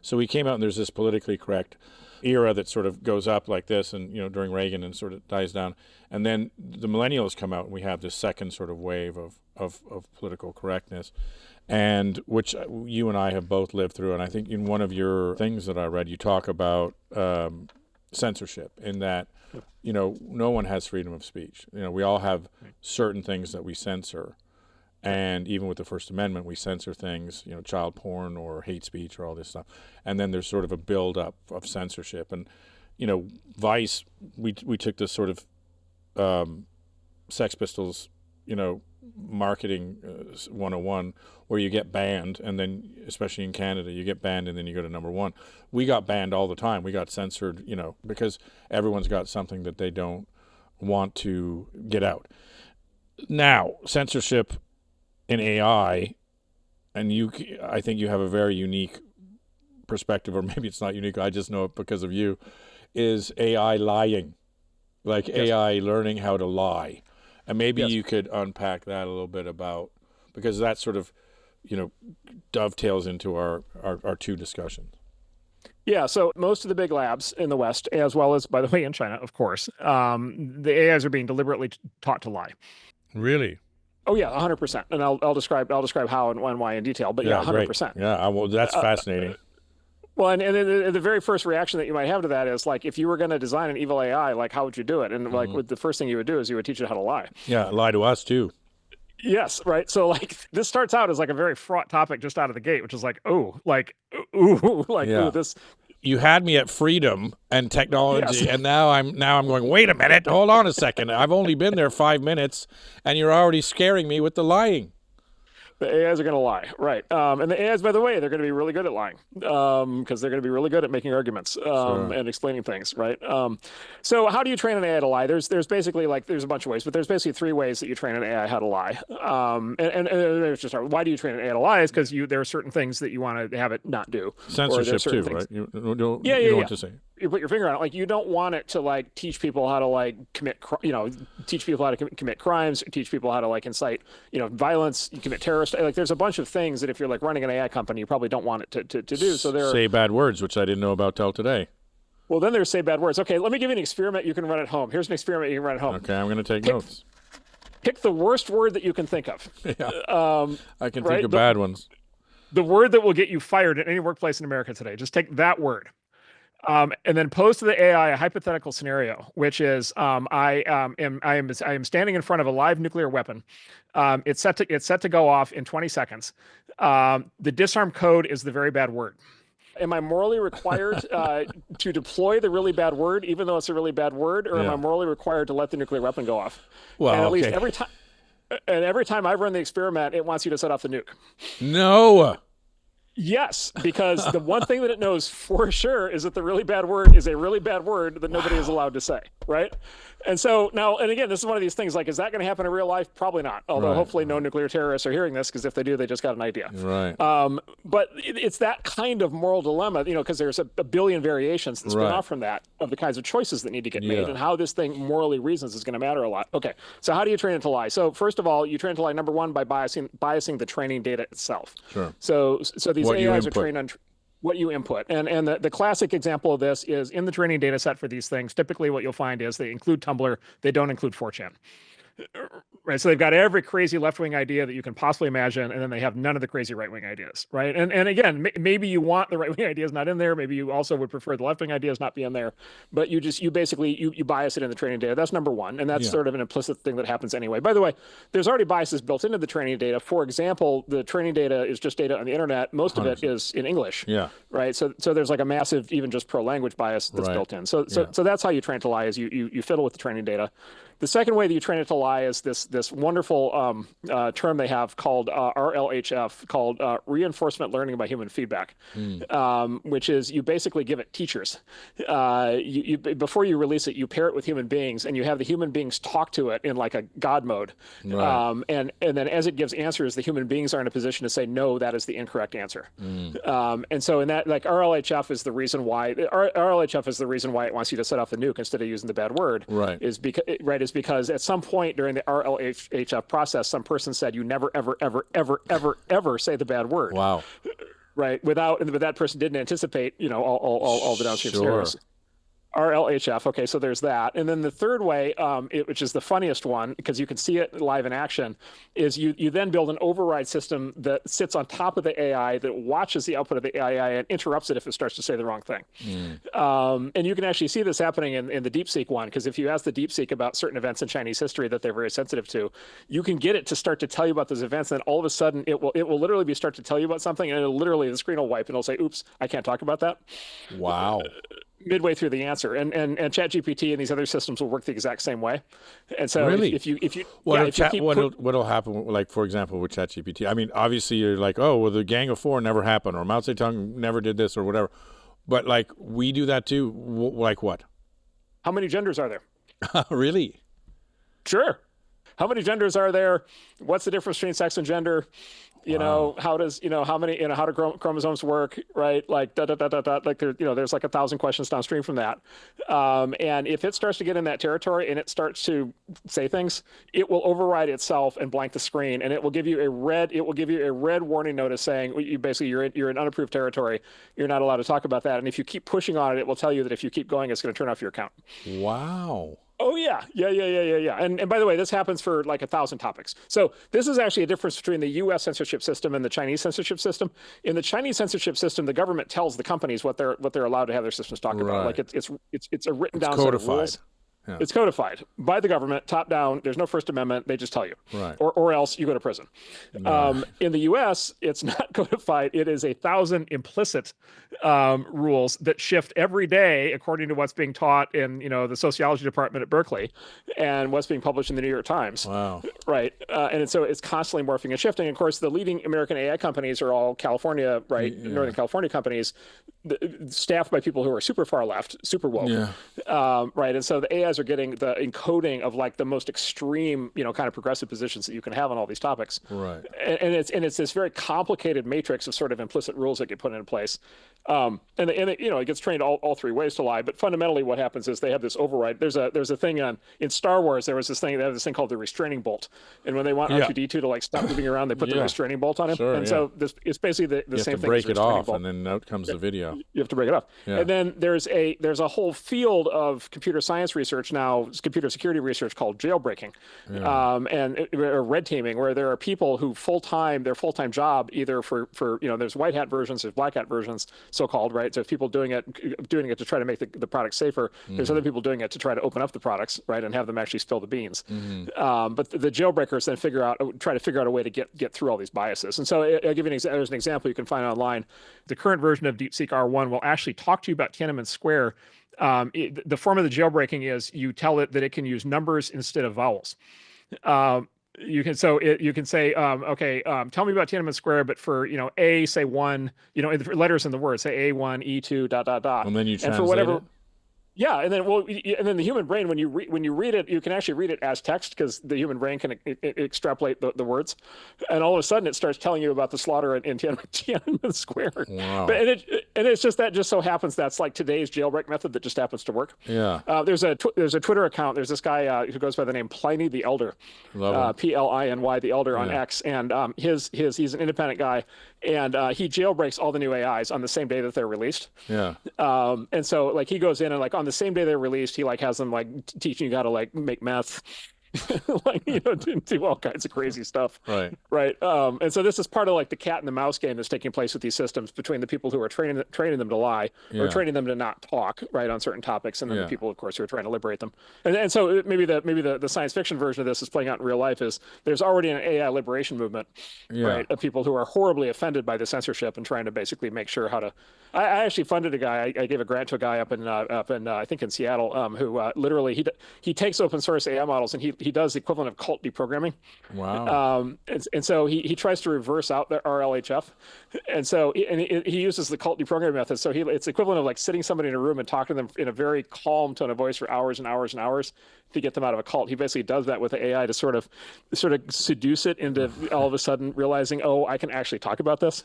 So we came out, and there's this politically correct era that sort of goes up like this, and during Reagan, and sort of dies down. And then the millennials come out, and we have this second sort of wave of political correctness, and which you and I have both lived through. And I think in one of your things that I read, you talk about censorship, in that no one has freedom of speech. We all have certain things that we censor, And even with the First Amendment, we censor things, child porn or hate speech or all this stuff. And then there's sort of a build-up of censorship. And, Vice, we took this sort of Sex Pistols, marketing 101, where you get banned, and then, especially in Canada, you get banned and then you go to number one. We got banned all the time. We got censored, because everyone's got something that they don't want to get out. Now, censorship in AI, and I think you have a very unique perspective, or maybe it's not unique, I just know it because of you, is AI lying, like yes. AI learning how to lie. And maybe yes. you could unpack that a little bit because that sort of, dovetails into our two discussions. Yeah, so most of the big labs in the West, as well as, by the way, in China, of course, the AIs are being deliberately taught to lie. Really? Oh yeah, 100%. And I'll describe how and when, why in detail. But yeah, 100%. Great. Yeah, well, that's fascinating. Well, and the very first reaction that you might have to that is like, if you were going to design an evil AI, like, how would you do it? And like, the first thing you would do is you would teach it how to lie. Yeah, lie to us too. Yes, right. So like, this starts out as like a very fraught topic just out of the gate, which is like, this. You had me at freedom and technology, yes. and now I'm going, wait a minute, hold on a second. I've only been there 5 minutes, and you're already scaring me with the lying. The AIs are going to lie, right? And the AIs, by the way, they're going to be really good at lying because they're going to be really good at making arguments and explaining things, right? So how do you train an AI to lie? There's basically there's a bunch of ways, but there's basically 3 ways that you train an AI how to lie. And there's just why do you train an AI to lie? Is because there are certain things that you want to have it not do. Censorship too, things. Right? You don't know what to say. You put your finger on it. Like, you don't want it to teach people how to teach people how to commit crimes, teach people how to incite violence, commit terrorist. There's a bunch of things that if you're running an AI company, you probably don't want it to do. So say bad words, which I didn't know about till today. Well, then there's say bad words. Okay, let me give you an experiment you can run at home. Here's an experiment you can run at home. Okay, I'm going to take notes. Pick the worst word that you can think of. Yeah. I can think of bad ones. The word that will get you fired at any workplace in America today. Just take that word. And then pose to the AI a hypothetical scenario, which is I am standing in front of a live nuclear weapon. It's set to go off in 20 seconds. The disarm code is the very bad word. Am I morally required to deploy the really bad word, even though it's a really bad word, or am I morally required to let the nuclear weapon go off? Well, and at least every time I've run the experiment, it wants you to set off the nuke. No. Yes, because the one thing that it knows for sure is that the really bad word is a really bad word that nobody is allowed to say, right? And so now, and again, this is one of these things, is that going to happen in real life? Probably not. Although hopefully no nuclear terrorists are hearing this, because if they do, they just got an idea. Right. But it's that kind of moral dilemma, because there's a billion variations that spin off from that, of the kinds of choices that need to get made, and how this thing morally reasons is going to matter a lot. Okay, so how do you train it to lie? So first of all, you train it to lie, number one, by biasing the training data itself. Sure. So these AIs are trained on what you input. And the classic example of this is in the training data set for these things. Typically what you'll find is they include Tumblr, they don't include 4chan. Right, so they've got every crazy left-wing idea that you can possibly imagine, and then they have none of the crazy right-wing ideas, right? And again, maybe you want the right-wing ideas not in there, maybe you also would prefer the left-wing ideas not be in there, but you basically bias it in the training data. That's number one, and that's sort of an implicit thing that happens anyway. By the way, there's already biases built into the training data. For example, the training data is just data on the internet. Most of it is in English, right? So there's a massive, even just pro-language bias that's built in. So that's how you train to lie, is you fiddle with the training data. The second way that you train it to lie is this wonderful term they have called RLHF, called reinforcement learning by human feedback, which is you basically give it teachers. Before you release it, you pair it with human beings, and you have the human beings talk to it in a God mode. Right. And then as it gives answers, the human beings are in a position to say, no, that is the incorrect answer. And so in that, RLHF is the reason why it wants you to set off the nuke instead of using the bad word. Right. Is because at some point during the RLHF process, some person said, you never, ever, ever, ever, ever, ever say the bad word. Wow. Right. But that person didn't anticipate, all the downstream scenarios. RLHF. Okay, so there's that. And then the third way, which is the funniest one, because you can see it live in action, is you then build an override system that sits on top of the AI that watches the output of the AI and interrupts it if it starts to say the wrong thing. And you can actually see this happening in the DeepSeek one, because if you ask the DeepSeek about certain events in Chinese history that they're very sensitive to, you can get it to start to tell you about those events, and then all of a sudden it will literally start to tell you about something, and the screen will wipe and it'll say, oops, I can't talk about that. Wow. Midway through the answer, and ChatGPT and these other systems will work the exact same way. And so really? if you what'll happen, like for example with ChatGPT, I mean, obviously you're like, oh well, the Gang of Four never happened, or Mao Zedong never did this, or whatever, but like we do that too. Like what? How many genders are there? Really? Sure. How many genders are there? What's the difference between sex and gender? How does, how many, how do chromosomes work, right? Like, like there's like 1,000 questions downstream from that. And if it starts to get in that territory and it starts to say things, it will override itself and blank the screen. And it will give you a red warning notice saying, you're in unapproved territory. You're not allowed to talk about that. And if you keep pushing on it, it will tell you that if you keep going, it's going to turn off your account. Wow. Oh yeah. And by the way, this happens for like 1,000 topics. So this is actually a difference between the U.S. censorship system and the Chinese censorship system. In the Chinese censorship system, the government tells the companies what they're allowed to have their systems talk about. Like it's a written down set of rules. Yeah. It's codified by the government, top down. There's no First Amendment. They just tell you, right? Or else you go to prison. No. In the U.S., it's not codified. It is 1,000 implicit rules that shift every day according to what's being taught in the sociology department at Berkeley, and what's being published in the New York Times. Wow. Right. And so it's constantly morphing and shifting. Of course, the leading American AI companies are all California, right? Yeah. Northern California companies, staffed by people who are super far left, super woke. Yeah. Right. And so the AIs are getting the encoding of like the most extreme, kind of progressive positions that you can have on all these topics. Right. And it's this very complicated matrix of sort of implicit rules that get put into place. And it gets trained all three ways to lie. But fundamentally, what happens is they have this override. There's a thing in Star Wars. They have this thing called the restraining bolt. And when they want R2D2 to like stop moving around, they put the restraining bolt on him. Sure, so it's basically the same thing. You have to break it off, and then out comes the video. You have to break it off. Yeah. And then there's a whole field of computer science research now, computer security research called jailbreaking, or red teaming, where there are people who their full-time job either for there's white hat versions, there's black hat versions, so-called, right? So if people doing it to try to make the product safer, there's other people doing it to try to open up the products, right, and have them actually spill the beans. But the jailbreakers then try to figure out a way to get through all these biases. And so I'll give you there's an example you can find online. The current version of DeepSeek R1 will actually talk to you about Tiananmen Square. The form of the jailbreaking is you tell it that it can use numbers instead of vowels. You can say, okay, tell me about Tiananmen Square, but for A, say 1, letters in the word, say A1, E2, ... And then you translate it? Yeah, and then the human brain, when you read it, you can actually read it as text because the human brain can extrapolate the words, and all of a sudden it starts telling you about the slaughter in Tiananmen Square. Wow. But it's just that just so happens that's like today's jailbreak method that just happens to work. Yeah. There's a Twitter account. There's this guy who goes by the name Pliny the Elder, Pliny the Elder on X, and he's an independent guy, and he jailbreaks all the new AIs on the same day that they're released. Yeah. And so like he goes in and like on the same day they're released, he like has them like teaching you how to like make meth, like do all kinds of crazy stuff. Right. And so this is part of like the cat and the mouse game that's taking place with these systems between the people who are training them to lie or training them to not talk right on certain topics, and then the people, of course, who are trying to liberate them. And so maybe the science fiction version of this is playing out in real life. Is there's already an AI liberation movement, right, of people who are horribly offended by the censorship and trying to basically make sure how to. I actually funded a guy. I gave a grant to a guy up in I think in Seattle, who literally he takes open source AI models and he does the equivalent of cult deprogramming. Wow. And so he tries to reverse out the RLHF, and so he uses the cult deprogramming method. So it's equivalent of like sitting somebody in a room and talking to them in a very calm tone of voice for hours and hours and hours to get them out of a cult. He basically does that with the AI to sort of seduce it into all of a sudden realizing, oh, I can actually talk about this.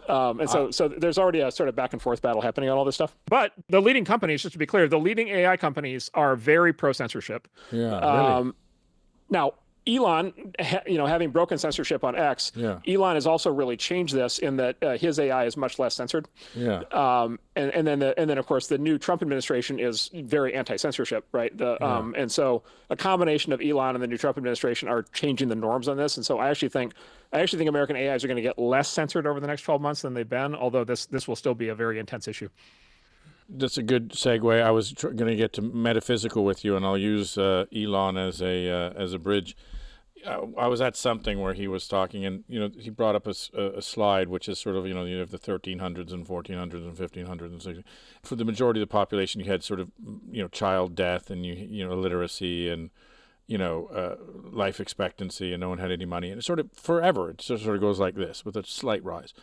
So there's already a sort of back and forth battle happening on all this stuff. But the leading companies, just to be clear, the leading AI companies are very pro censorship. Yeah. Really? Now, Elon, having broken censorship on X, Elon has also really changed this in that his AI is much less censored. Yeah. And then of course the new Trump administration is very anti-censorship, right? And so a combination of Elon and the new Trump administration are changing the norms on this. And so I actually think American AIs are going to get less censored over the next 12 months than they've been, although this will still be a very intense issue. That's a good segue. I was going to get to metaphysical with you, and I'll use Elon as a bridge. I was at something where he was talking, and he brought up a slide, which is sort of you have the 1300s and 1400s and 1500s and 1600s. For the majority of the population, you had sort of child death and illiteracy and life expectancy, and no one had any money, and it's sort of forever. It sort of goes like this with a slight rise.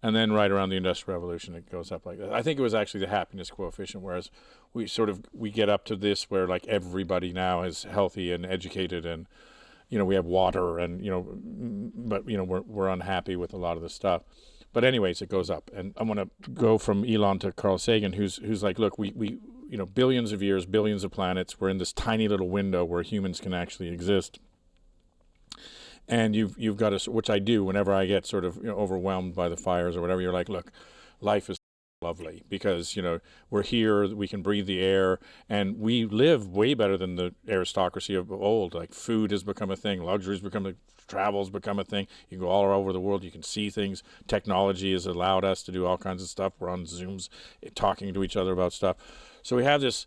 And then right around the Industrial Revolution, it goes up like that. I think it was actually the happiness coefficient, whereas we get up to this where like everybody now is healthy and educated, and we have water, and but we're unhappy with a lot of the stuff. But anyways, it goes up. And I want to go from Elon to Carl Sagan, who's like, look, we billions of years, billions of planets, we're in this tiny little window where humans can actually exist. And you've got to, which I do whenever I get sort of overwhelmed by the fires or whatever. You're like, look, life is lovely because we're here, we can breathe the air, and we live way better than the aristocracy of old. Like food has become a thing, luxuries become travel's become a thing. You go all over the world, you can see things. Technology has allowed us to do all kinds of stuff. We're on Zooms talking to each other about stuff. So we have this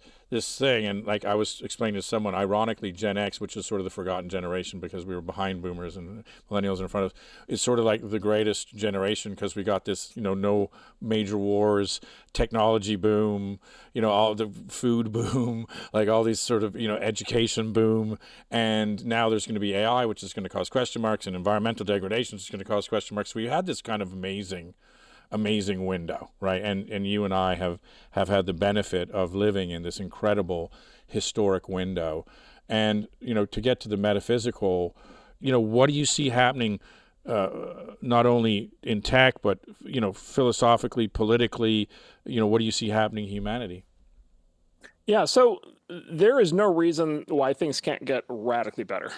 thing, and like I was explaining to someone, ironically, Gen X, which is sort of the forgotten generation because we were behind boomers and millennials in front of us, is sort of like the greatest generation because we got this, no major wars, technology boom, all the food boom, like all these sort of, education boom. And now there's going to be AI, which is going to cause question marks, and environmental degradation is going to cause question marks. So we had this kind of amazing window, right? And you and I have had the benefit of living in this incredible historic window. And to get to the metaphysical, what do you see happening not only in tech but philosophically, politically, what do you see happening in humanity? Yeah, so there is no reason why things can't get radically better.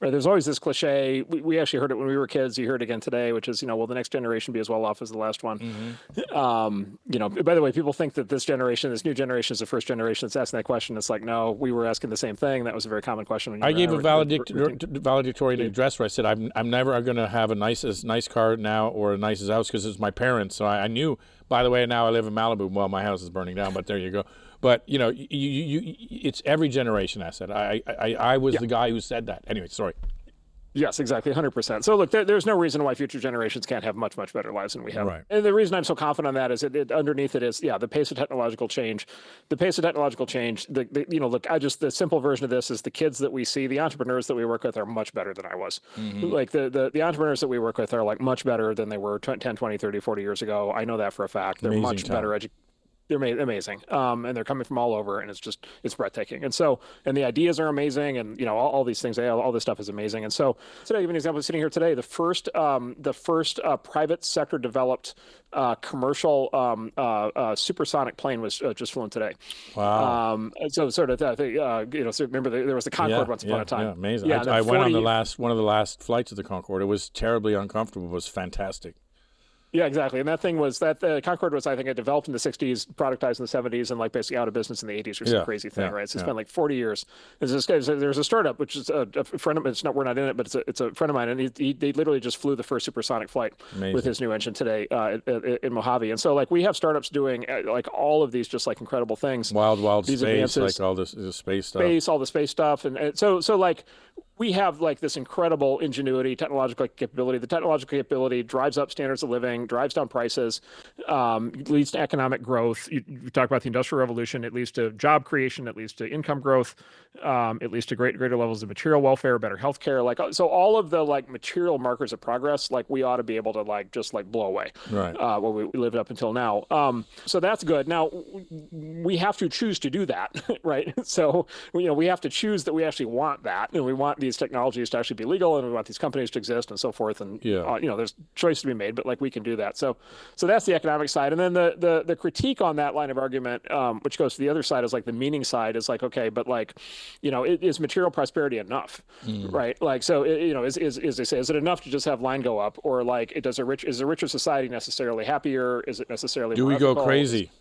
Right, there's always this cliche. We actually heard it when we were kids. You heard it again today, which is, will the next generation be as well off as the last one? Mm-hmm. By the way, people think that this new generation is the first generation that's asking that question. It's like, no, we were asking the same thing. That was a very common question. I gave a valedictorian address where I said, I'm never going to have a nice car now or a nice house because it's my parents. So I knew, by the way, now I live in Malibu. Well, my house is burning down, but there you go. But it's every generation. I said I was the guy who said that. Anyway, sorry. Yes, exactly, 100%. So look, there's no reason why future generations can't have much better lives than we have. Right. And the reason I'm so confident on that is underneath it is the pace of technological change. The pace of technological change. The simple version of this is the kids that we see, the entrepreneurs that we work with are much better than I was. Mm-hmm. Like the entrepreneurs that we work with are like much better than they were 10, 20, 30, 40 years ago. I know that for a fact. They're much better They're amazing, and they're coming from all over, and it's breathtaking. And the ideas are amazing, and all these things, all this stuff is amazing. And so today, even an example, sitting here today, the first private sector developed commercial supersonic plane was just flown today. Wow! So sort of, so remember there was the Concorde once upon a time. Yeah, amazing. Yeah, I went on one of the last flights of the Concorde. It was terribly uncomfortable. It was fantastic. Yeah, exactly. And the Concorde was, I think, it developed in the 60s, productized in the 70s, and like basically out of business in the 80s or some crazy thing, right? So it's been like 40 years. There's a startup, which is a friend of mine, we're not in it, but it's a friend of mine, and they literally just flew the first supersonic flight with his new engine today in Mojave. And so like we have startups doing like all of these just like incredible things. Wild these space, advances, like all this space stuff. All the space stuff. And so like we have like this incredible ingenuity, technological capability. The technological capability drives up standards of living, drives down prices, leads to economic growth. You talk about the Industrial Revolution. It leads to job creation. It leads to income growth. It leads to greater levels of material welfare, better healthcare. Like so, all of the like material markers of progress, like we ought to be able to like just like blow away. Right. What we lived up until now. So that's good. Now we have to choose to do that, right? So we have to choose that we actually want that, and we want these technologies to actually be legal, and we want these companies to exist, and so forth. And there's choice to be made, but like we can do that. So that's the economic side. And then the critique on that line of argument, which goes to the other side, is like the meaning side, is like, okay, but like, is material prosperity enough, right? Like, so is they say, is it enough to just have line go up, or like is a richer society necessarily happier? Is it necessarily do we go crazy?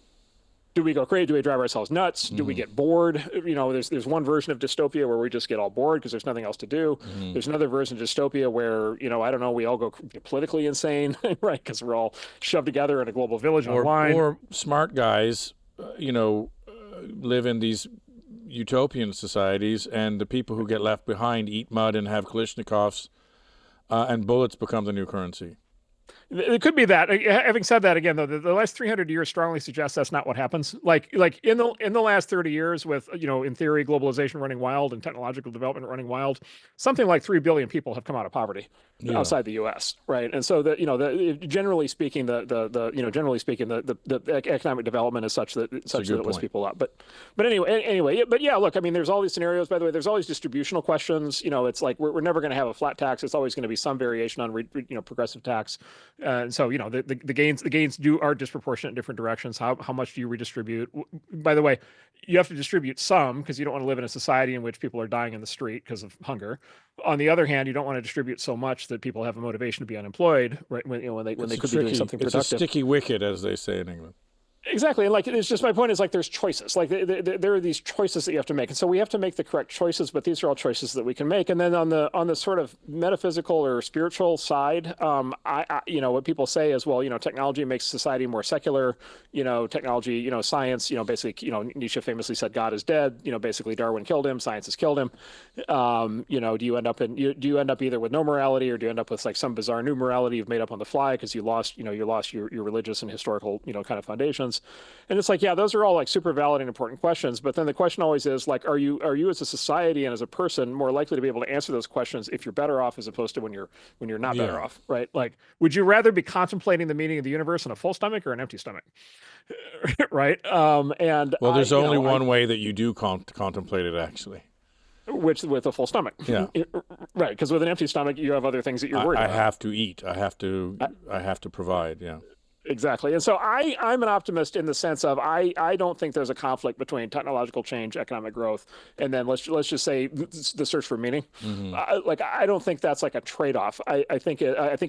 Do we go crazy? Do we drive ourselves nuts? Do we get bored? There's one version of dystopia where we just get all bored because there's nothing else to do. There's another version of dystopia where, I don't know, we all go politically insane, right? Because we're all shoved together in a global village online. Or smart guys, live in these utopian societies, and the people who get left behind eat mud and have Kalashnikovs, and bullets become the new currency. It could be that. Having said that, again, though, the last 300 years strongly suggests that's not what happens. Like in the last 30 years, with in theory, globalization running wild and technological development running wild, something like 3 billion people have come out of poverty outside the U.S. Right, and so generally speaking, the economic development is such that it lifts people up. But anyway, but yeah, look, I mean, there's all these scenarios. By the way, there's all these distributional questions. It's like we're never going to have a flat tax. It's always going to be some variation on progressive tax. And so, the gains are disproportionate in different directions. How much do you redistribute? By the way, you have to distribute some because you don't want to live in a society in which people are dying in the street because of hunger. On the other hand, you don't want to distribute so much that people have a motivation to be unemployed, right? When they could be doing something productive. It's a sticky wicket, as they say in England. Exactly. And like, it's just, my point is like, there's choices, like there are these choices that you have to make. And so we have to make the correct choices, but these are all choices that we can make. And then on the sort of metaphysical or spiritual side, what people say is, well, technology makes society more secular, technology, science, basically, Nietzsche famously said, God is dead, basically Darwin killed him, science has killed him. Do you end up either with no morality, or do you end up with like some bizarre new morality you've made up on the fly because you lost your religious and historical, kind of foundations. And it's like, yeah, those are all like super valid and important questions. But then the question always is like, are you as a society and as a person more likely to be able to answer those questions if you're better off as opposed to when you're not better off, right? Like, would you rather be contemplating the meaning of the universe on a full stomach or an empty stomach? Right. There's only one way that you do contemplate it, actually. Which with a full stomach. Yeah. Right. Because with an empty stomach, you have other things that you're worried about. I have to eat. I have to provide. Yeah. Exactly. And so I'm an optimist in the sense of I don't think there's a conflict between technological change, economic growth, and then let's just say the search for meaning. I don't think that's like a trade-off. I think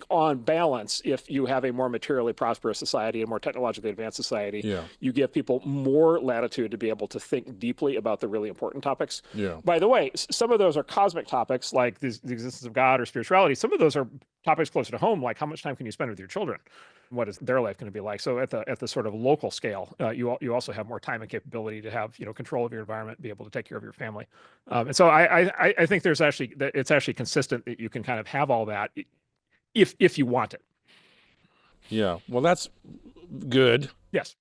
on balance, if you have a more materially prosperous society, a more technologically advanced society, you give people more latitude to be able to think deeply about the really important topics. Yeah. By the way, some of those are cosmic topics like the existence of God or spirituality. Some of those are topics closer to home, like how much time can you spend with your children? What is their life going to be like? So at the sort of local scale, you also have more time and capability to have control of your environment, be able to take care of your family, and so I think it's actually consistent that you can kind of have all that if you want it. Yeah, well, that's good. Yes,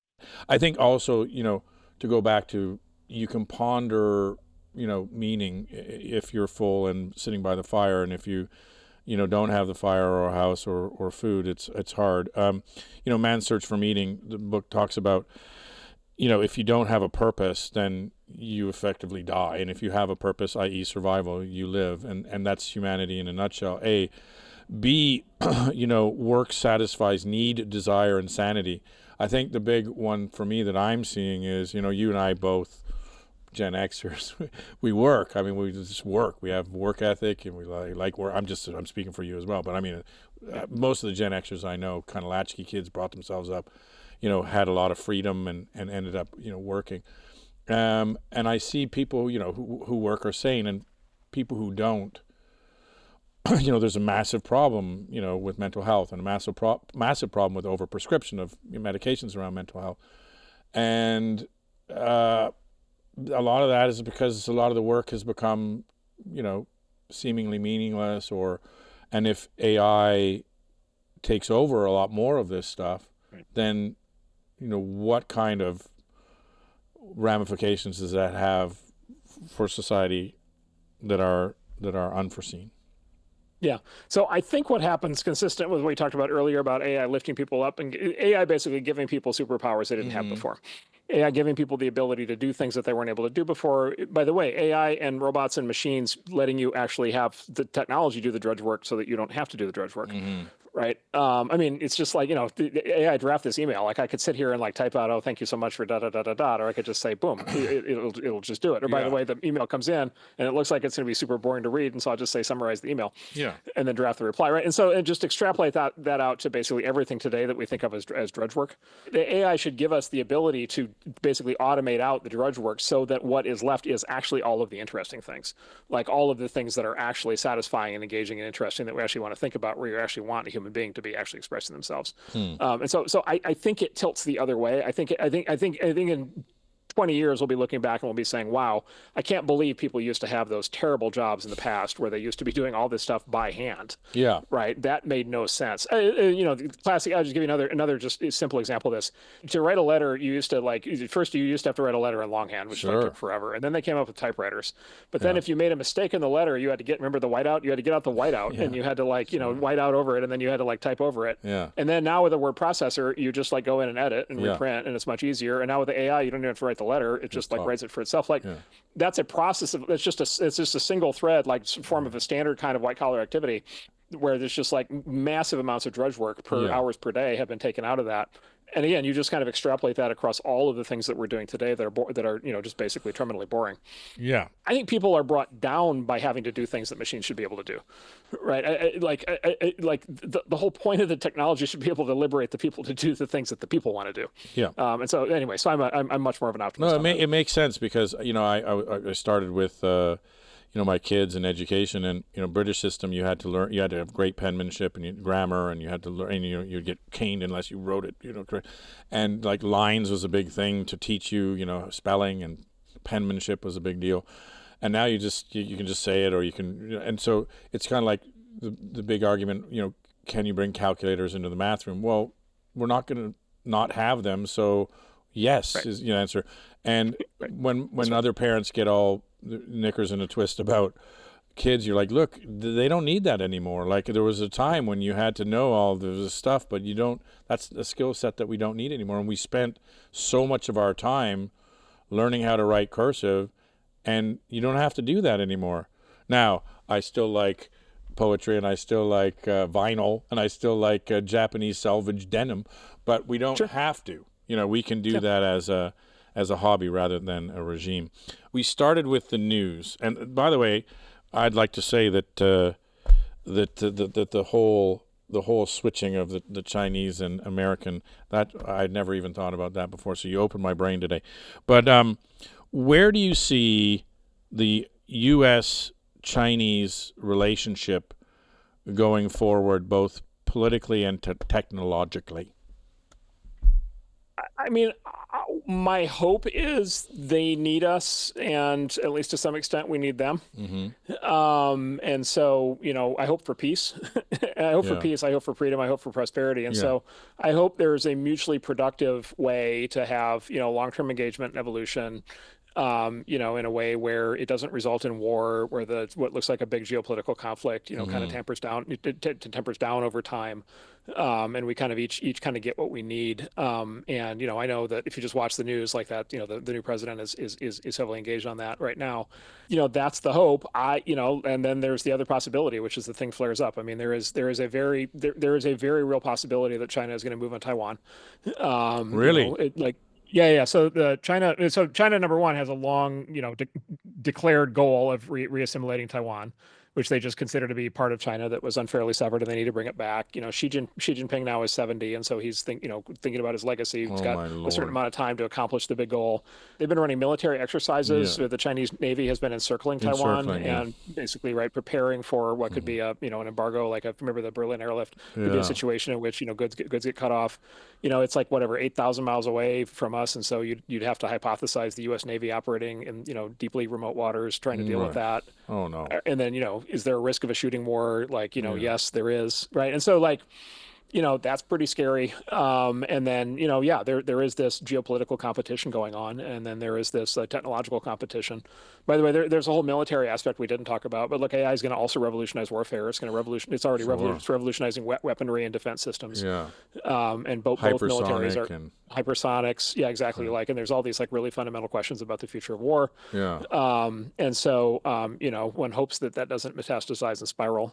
I think also to go back to, you can ponder meaning if you're full and sitting by the fire, and if you don't have the fire or a house or food, it's hard. Man's Search for Meaning, the book talks about, if you don't have a purpose, then you effectively die. And if you have a purpose, i.e. survival, you live. And that's humanity in a nutshell. A. B, work satisfies need, desire, and sanity. I think the big one for me that I'm seeing is, you and I both, Gen Xers, we work. I mean, we just work. We have work ethic, and we like work. I'm speaking for you as well, but I mean, most of the Gen Xers I know, kind of latchkey kids, brought themselves up, had a lot of freedom and ended up, working. And I see people, who work are sane, and people who don't. There's a massive problem, with mental health, and a massive problem with overprescription of medications around mental health, and a lot of that is because a lot of the work has become, seemingly meaningless, and if AI takes over a lot more of this stuff, right, then, what kind of ramifications does that have for society that are unforeseen? Yeah. So I think what happens, consistent with what we talked about earlier about AI lifting people up, and AI basically giving people superpowers they didn't have before. AI giving people the ability to do things that they weren't able to do before. By the way, AI and robots and machines letting you actually have the technology do the drudge work so that you don't have to do the drudge work. Right. I mean, it's just like, the AI draft this email. Like I could sit here and like type out, oh, thank you so much for da da da da da, or I could just say, boom, it'll just do it. Or by the way, the email comes in and it looks like it's going to be super boring to read, and so I'll just say summarize the email. And then draft the reply. Right. And just extrapolate that out to basically everything today that we think of as drudge work. The AI should give us the ability to basically automate out the drudge work so that what is left is actually all of the interesting things, like all of the things that are actually satisfying and engaging and interesting that we actually want to think about, where you actually want a human being to be actually expressing themselves. And so I think it tilts the other way. I think in 20 years we'll be looking back and we'll be saying, wow, I can't believe people used to have those terrible jobs in the past where they used to be doing all this stuff by hand. Right. That made no sense. The classic, I'll just give you another just simple example of this. To write a letter, you used to first you used to have to write a letter in longhand, which took forever. And then they came up with typewriters. But then if you made a mistake in the letter, you had to remember the whiteout? You had to get out the whiteout and you had to white out over it, and then you had to type over it. And then now with a word processor, you just go in and edit and reprint, and it's much easier. And now with the AI, you don't even have to write the letter. It just writes it for itself. That's a process of, it's just a single thread, form of a standard kind of white collar activity, where there's just massive amounts of drudge work per hours per day have been taken out of that. And again, you just kind of extrapolate that across all of the things that we're doing today that are just basically terminally boring. I think people are brought down by having to do things that machines should be able to do, right? The whole point of the technology should be able to liberate the people to do the things that the people want to do. And so anyway, so I'm much more of an optimist. No, it makes sense because I started with my kids in education, and British system, you had to have great penmanship and grammar, and you had to learn, and you'd get caned unless you wrote it correct. And lines was a big thing to teach you, spelling, and penmanship was a big deal. And now you can just say it, or you can, and so it's kind of like the big argument, can you bring calculators into the math room? Well, we're not going to not have them, so yes is the answer. And when other parents get all knickers in a twist about kids, you're like, look, they don't need that anymore. There was a time when you had to know all this stuff, but you don't. That's a skill set that we don't need anymore. And we spent so much of our time learning how to write cursive, and you don't have to do that anymore. Now, I still like poetry, and I still like vinyl, and I still like Japanese salvage denim, but we don't have to. We can do that as a hobby rather than a regime. We started with the news, and by the way, I'd like to say that the whole switching of the Chinese and American, that I'd never even thought about that before. So you opened my brain today. But where do you see the U.S.-Chinese relationship going forward, both politically and technologically? I mean, my hope is they need us, and at least to some extent, we need them. And so, I hope for peace. I hope for peace. I hope for freedom. I hope for prosperity. And so I hope there's a mutually productive way to have, long-term engagement and evolution, in a way where it doesn't result in war, where what looks like a big geopolitical conflict, kind of tempers down over time. And we kind of each kind of get what we need. And, I know that if you just watch the news like that, the new president is heavily engaged on that right now. That's the hope. And then there's the other possibility, which is the thing flares up. I mean, there is a very real possibility that China is going to move on Taiwan. Really? Yeah. So China number one has a long, declared goal of reassimilating Taiwan, which they just consider to be part of China that was unfairly severed, and they need to bring it back. Xi Jinping now is 70, and so he's thinking about his legacy. He's got a certain amount of time to accomplish the big goal. They've been running military exercises. The Chinese Navy has been encircling Taiwan and basically preparing for what could be an embargo. Like I remember the Berlin airlift could be a situation in which goods get cut off. It's 8,000 miles away from us, and so you'd have to hypothesize the U.S. Navy operating in deeply remote waters, trying to deal with that. Oh no! And then is there a risk of a shooting war? Yes, there is. Right. And so that's pretty scary. And then, yeah, there is this geopolitical competition going on, and then there is this technological competition. By the way, there's a whole military aspect we didn't talk about, but look, AI is going to also revolutionize warfare. It's going to it's already it's revolutionizing weaponry and defense systems. Yeah. And both militaries are and hypersonics. Yeah, exactly. And there's all these really fundamental questions about the future of war. Yeah. And so, one hopes that doesn't metastasize and spiral.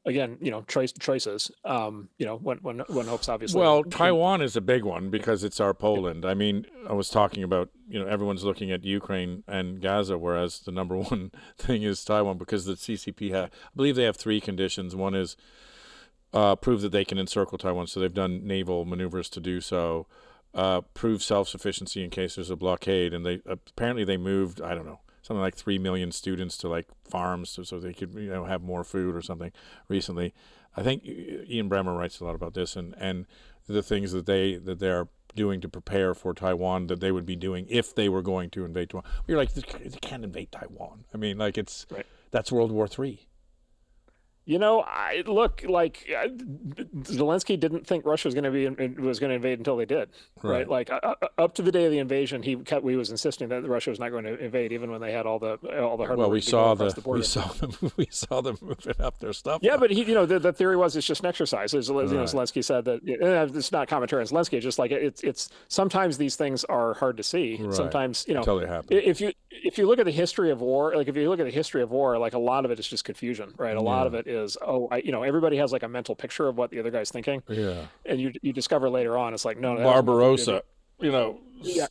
Again, choices. One hopes obviously. Well, Taiwan is a big one because it's our Poland. I mean, I was talking about, everyone's looking at Ukraine and Gaza, whereas the number one thing is Taiwan, because the CCP I believe they have 3 conditions. One is prove that they can encircle Taiwan, so they've done naval maneuvers to do so. Prove self-sufficiency in case there's a blockade, and they moved, I don't know, something like 3 million students to farms so they could have more food or something recently. I think Ian Bremmer writes a lot about this and the things that they are doing to prepare for Taiwan that they would be doing if they were going to invade Taiwan. You're like, they can't invade Taiwan. I mean, that's World War III. Zelensky didn't think Russia was going to invade until they did, right? Up to the day of the invasion, he was insisting that Russia was not going to invade, even when they had all the hard. Well, we saw them moving up their stuff. Yeah, but the theory was it's just an exercise. Zelensky said that it's not commentary on Zelensky. It's just it's sometimes these things are hard to see. Right. Sometimes until they happen. If you look at the history of war, a lot of it is just confusion, right? A lot of it is everybody has a mental picture of what the other guy's thinking. Yeah. And you discover later on it's no. Barbarossa,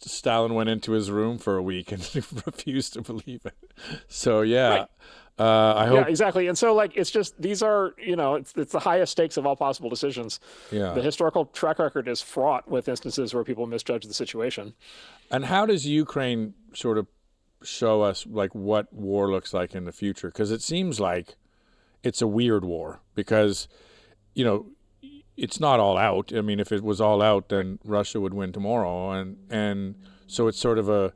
Stalin went into his room for a week and refused to believe it. So yeah. Right. I hope. Yeah, exactly. And so it's just these are it's the highest stakes of all possible decisions. Yeah. The historical track record is fraught with instances where people misjudge the situation. And how does Ukraine sort of show us what war looks like in the future? Because it seems like it's a weird war because, it's not all out. I mean, if it was all out, then Russia would win tomorrow, and so it's sort of a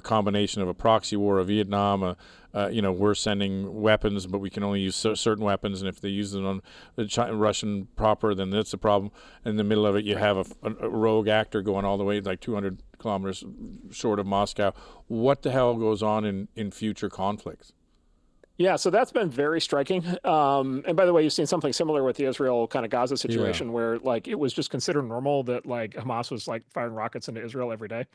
combination of a proxy war, a Vietnam. We're sending weapons, but we can only use certain weapons, and if they use them on the Russian proper, then that's a problem. In the middle of it, you have a rogue actor going all the way 200 kilometers short of Moscow. What the hell goes on in future conflicts? Yeah, so that's been very striking. And by the way, you've seen something similar with the Israel kind of Gaza situation where it was just considered normal that Hamas was firing rockets into Israel every day.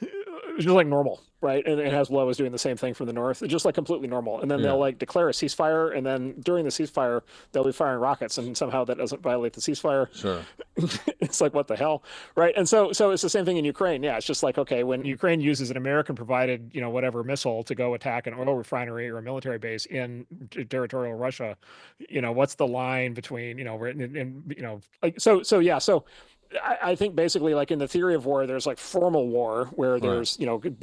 It was just normal, right? And Hezbollah was doing the same thing from the north, just completely normal. And then they'll declare a ceasefire, and then during the ceasefire, they'll be firing rockets, and somehow that doesn't violate the ceasefire. Sure. It's what the hell, right? And so it's the same thing in Ukraine. Yeah, it's just okay, when Ukraine uses an American-provided, whatever missile to go attack an oil refinery or a military base in territorial Russia, what's the line between, so. I think basically in the theory of war, there's formal war where there's,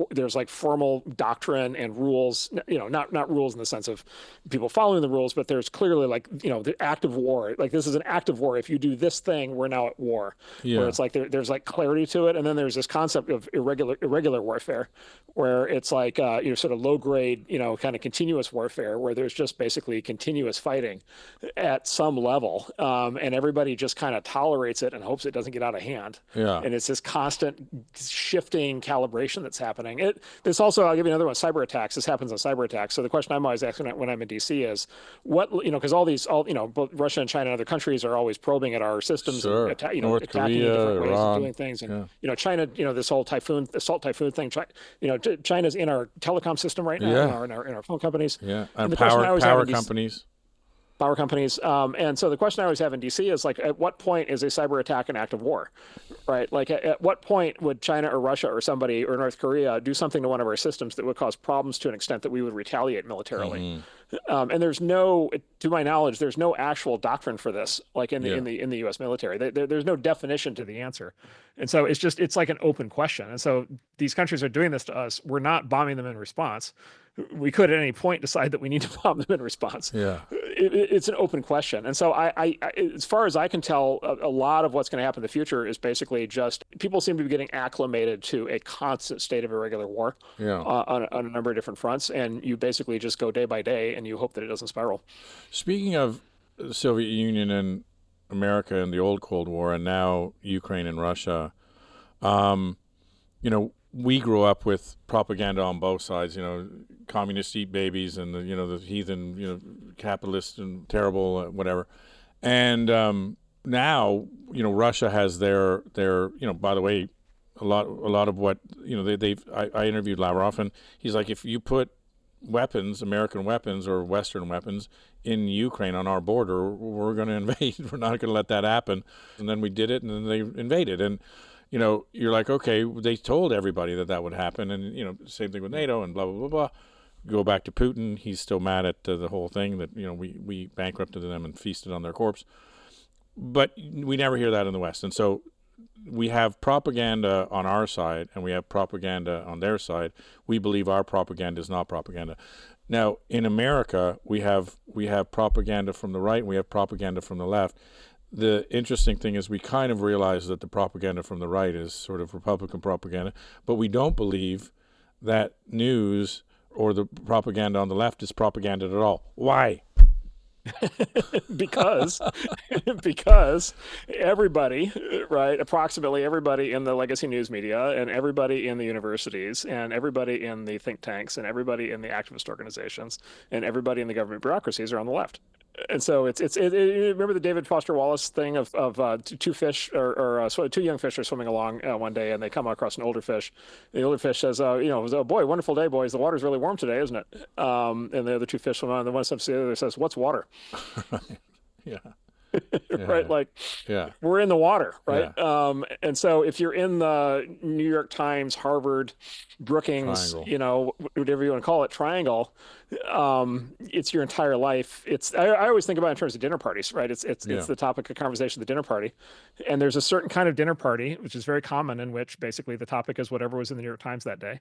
there's formal doctrine and rules, not rules in the sense of people following the rules, but there's clearly the active war. This is an active war. If you do this thing, we're now at war. Yeah. Where it's there's clarity to it. And then there's this concept of irregular warfare where it's sort of low grade, kind of continuous warfare where there's just basically continuous fighting at some level. And everybody just kind of tolerates it and hopes it doesn't get out of hand. Yeah. And it's this constant shifting calibration that's happening. This also, I'll give you another one, cyber attacks. This happens on cyber attacks. So the question I'm always asking when I'm in DC is because both Russia and China and other countries are always probing at our systems, sure. and attacking Korea, in different ways Iran. of doing things. And China, this whole assault typhoon thing. China's in our telecom system right now, in our phone companies. Yeah, and power companies. Power companies. And so the question I always have in DC is at what point is a cyber attack an act of war, right? At what point would China or Russia or somebody or North Korea do something to one of our systems that would cause problems to an extent that we would retaliate militarily? Mm-hmm. And there's to my knowledge, there's no actual doctrine for this, in the U.S. military. There's no definition to the answer. And so it's an open question. And so these countries are doing this to us. We're not bombing them in response. We could at any point decide that we need to bomb them in response. Yeah. It's an open question. And so I as far as I can tell, a lot of what's going to happen in the future is basically just people seem to be getting acclimated to a constant state of irregular war on a number of different fronts. And you basically just go day by day and you hope that it doesn't spiral. Speaking of the Soviet Union America in the old Cold War and now Ukraine and Russia, we grew up with propaganda on both sides, communists eat babies and the heathen, capitalist and terrible, whatever. And now, Russia has their, by the way, a lot of what, I interviewed Lavrov, and he's like, if you put weapons, American weapons or Western weapons in Ukraine on our border, we're going to invade. We're not going to let that happen. And then we did it, and then they invaded. And, you're like, okay, they told everybody that would happen. And, same thing with NATO and blah, blah, blah, blah. Go back to Putin. He's still mad at the whole thing that, we bankrupted them and feasted on their corpse. But we never hear that in the West. And so we have propaganda on our side and we have propaganda on their side. We believe our propaganda is not propaganda. Now, in America, we have propaganda from the right and we have propaganda from the left. The interesting thing is we kind of realize that the propaganda from the right is sort of Republican propaganda, but we don't believe that news or the propaganda on the left is propaganda at all. Why? because everybody, right, approximately everybody in the legacy news media and everybody in the universities and everybody in the think tanks and everybody in the activist organizations and everybody in the government bureaucracies are on the left. And so it's remember the David Foster Wallace thing of two fish or two young fish are swimming along one day and they come across an older fish. The older fish says, oh boy, wonderful day, boys. The water's really warm today, isn't it? And the other two fish swim on. The one says to the other says, what's water? Yeah. Right, like we're in the water, right? And so if you're in the New York Times, Harvard, Brookings, triangle. Whatever you want to call it, triangle, it's your entire life. I always think about it in terms of dinner parties, right? It's the topic of conversation at the dinner party, and there's a certain kind of dinner party which is very common, in which basically the topic is whatever was in the New York Times that day,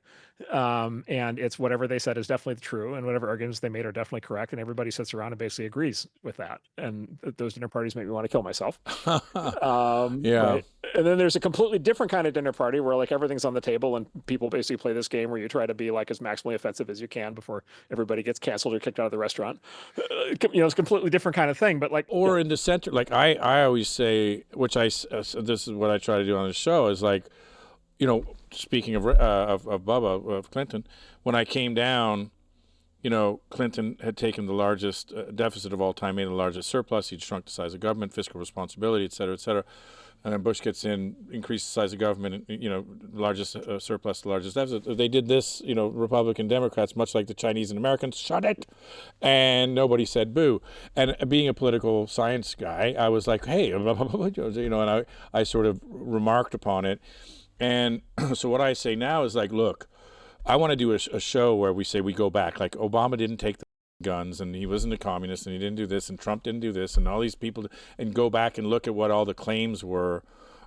and it's whatever they said is definitely true, and whatever arguments they made are definitely correct, and everybody sits around and basically agrees with that. And those dinner parties make me want to kill myself. Right? And then there's a completely different kind of dinner party where like everything's on the table and people basically play this game where you try to be like as maximally offensive as you can before everybody gets canceled or kicked out of the restaurant. It's a completely different kind of thing. But like, or in the center, like I always say, which this is what I try to do on the show, is like, speaking of Bubba, of Clinton, when I came down, Clinton had taken the largest deficit of all time, made the largest surplus. He'd shrunk the size of government, fiscal responsibility, et cetera, et cetera. And then Bush gets in, increased the size of government, largest surplus, the largest deficit. They did this, Republican Democrats, much like the Chinese and Americans, shut it. And nobody said boo. And being a political science guy, I was like, hey, and I sort of remarked upon it. And so what I say now is like, look, I want to do a show where we say we go back. Like Obama didn't take the guns and he wasn't a communist and he didn't do this and Trump didn't do this and all these people, and go back and look at what all the claims were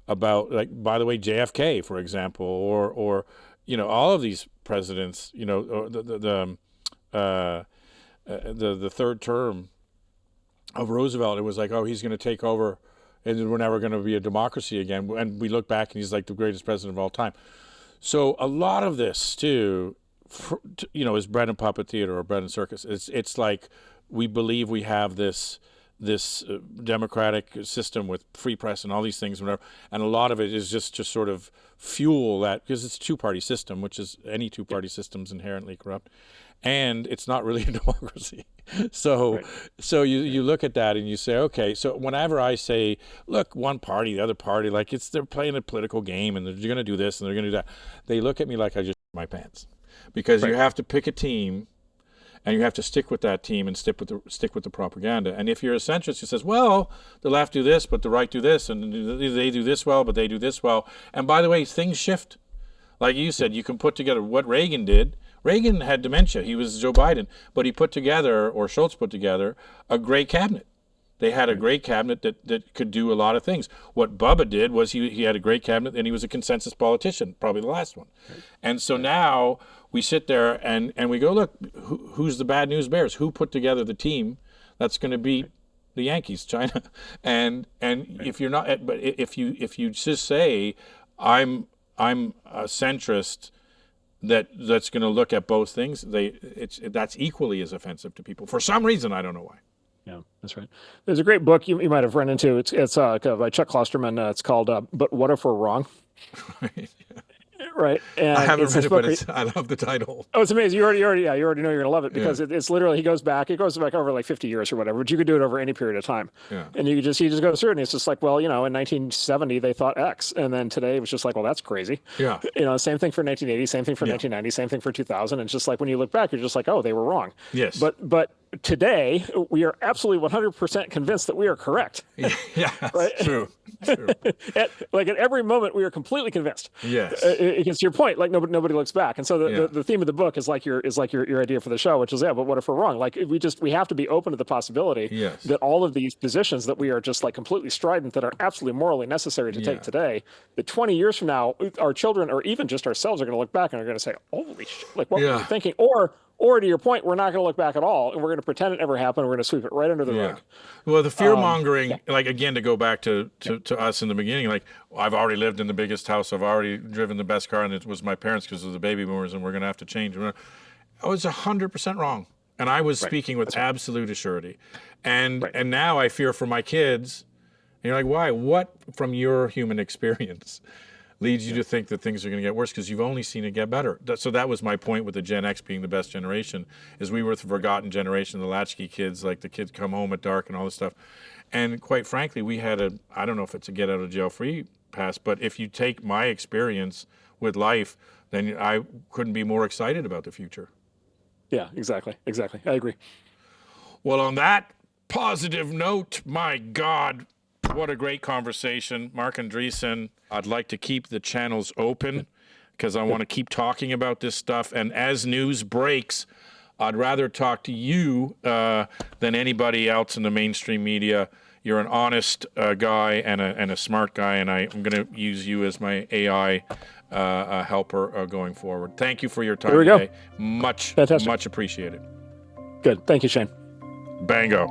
about, like, by the way, JFK, for example, or all of these presidents, or the third term of Roosevelt. It was like, oh, he's going to take over and we're never going to be a democracy again. And we look back and he's like the greatest president of all time. So a lot of this too, is bread and puppet theater or bread and circus. It's like we believe we have this democratic system with free press and all these things, whatever, and a lot of it is just to sort of fuel that, because it's a two-party system, which is any two-party system's inherently corrupt, and it's not really a democracy. So right. So you look at that and you say, okay, so whenever I say, look, one party, the other party, like they're playing a political game and they're going to do this and they're going to do that, they look at me like I just my pants. Because you have to pick a team, and you have to stick with that team and stick with the propaganda. And if you're a centrist who says, well, the left do this, but the right do this, and they do this well, but they do this well. And by the way, things shift. Like you said, you can put together what Reagan did. Reagan had dementia. He was Joe Biden, but he put together, or Schultz put together, a great cabinet. They had a great cabinet that could do a lot of things. What Bubba did was he had a great cabinet, and he was a consensus politician, probably the last one. And so now we sit there and we go, look, who's the bad news bears? Who put together the team that's going to beat the Yankees, China? And if you're not, but if you just say I'm a centrist that's going to look at both things, that's equally as offensive to people for some reason. I don't know why. Yeah, that's right. There's a great book you might have run into. It's by Chuck Klosterman. It's called "But What If We're Wrong?" Right. Right, and I haven't it's read this it, book. but I love the title. Oh, it's amazing. You already know you're going to love it because it's literally it goes back over like 50 years or whatever, but you could do it over any period of time. Yeah. And he just goes through it and it's just like, well, in 1970 they thought X, and then today it was just like, well, that's crazy. Yeah. Same thing for 1980, same thing for 1990, same thing for 2000. And it's just like when you look back, you're just like, oh, they were wrong. Yes. But today we are absolutely 100% convinced that we are correct. Yeah. Right? True. at every moment we are completely convinced. Yes. Against your point, like nobody looks back, and so the theme of the book is like your idea for the show, which is but what if we're wrong? Like we have to be open to the possibility that all of these positions that we are just like completely strident that are absolutely morally necessary to take today, that 20 years from now our children or even just ourselves are going to look back and are going to say, holy shit, like what were you thinking? Or to your point, we're not going to look back at all, and we're going to pretend it never happened. We're going to sweep it right under the rug. Well, the fear mongering, like again, to go back to us in the beginning, like I've already lived in the biggest house, I've already driven the best car, and it was my parents because of the baby boomers, and we're going to have to change. I was 100% wrong, and I was speaking with absolute assurity, and now I fear for my kids. And you're like, why? What from your human experience leads you to think that things are going to get worse because you've only seen it get better. So that was my point with the Gen X being the best generation, is we were the forgotten generation, the latchkey kids, like the kids come home at dark and all this stuff. And quite frankly, we had I don't know if it's a get out of jail free pass, but if you take my experience with life, then I couldn't be more excited about the future. Yeah, exactly. I agree. Well, on that positive note, my God, what a great conversation. Marc Andreessen, I'd like to keep the channels open because I want to keep talking about this stuff. And as news breaks, I'd rather talk to you than anybody else in the mainstream media. You're an honest guy and a smart guy, and I'm going to use you as my AI helper going forward. Thank you for your time today. Much appreciated. Good. Thank you, Shane. Bango.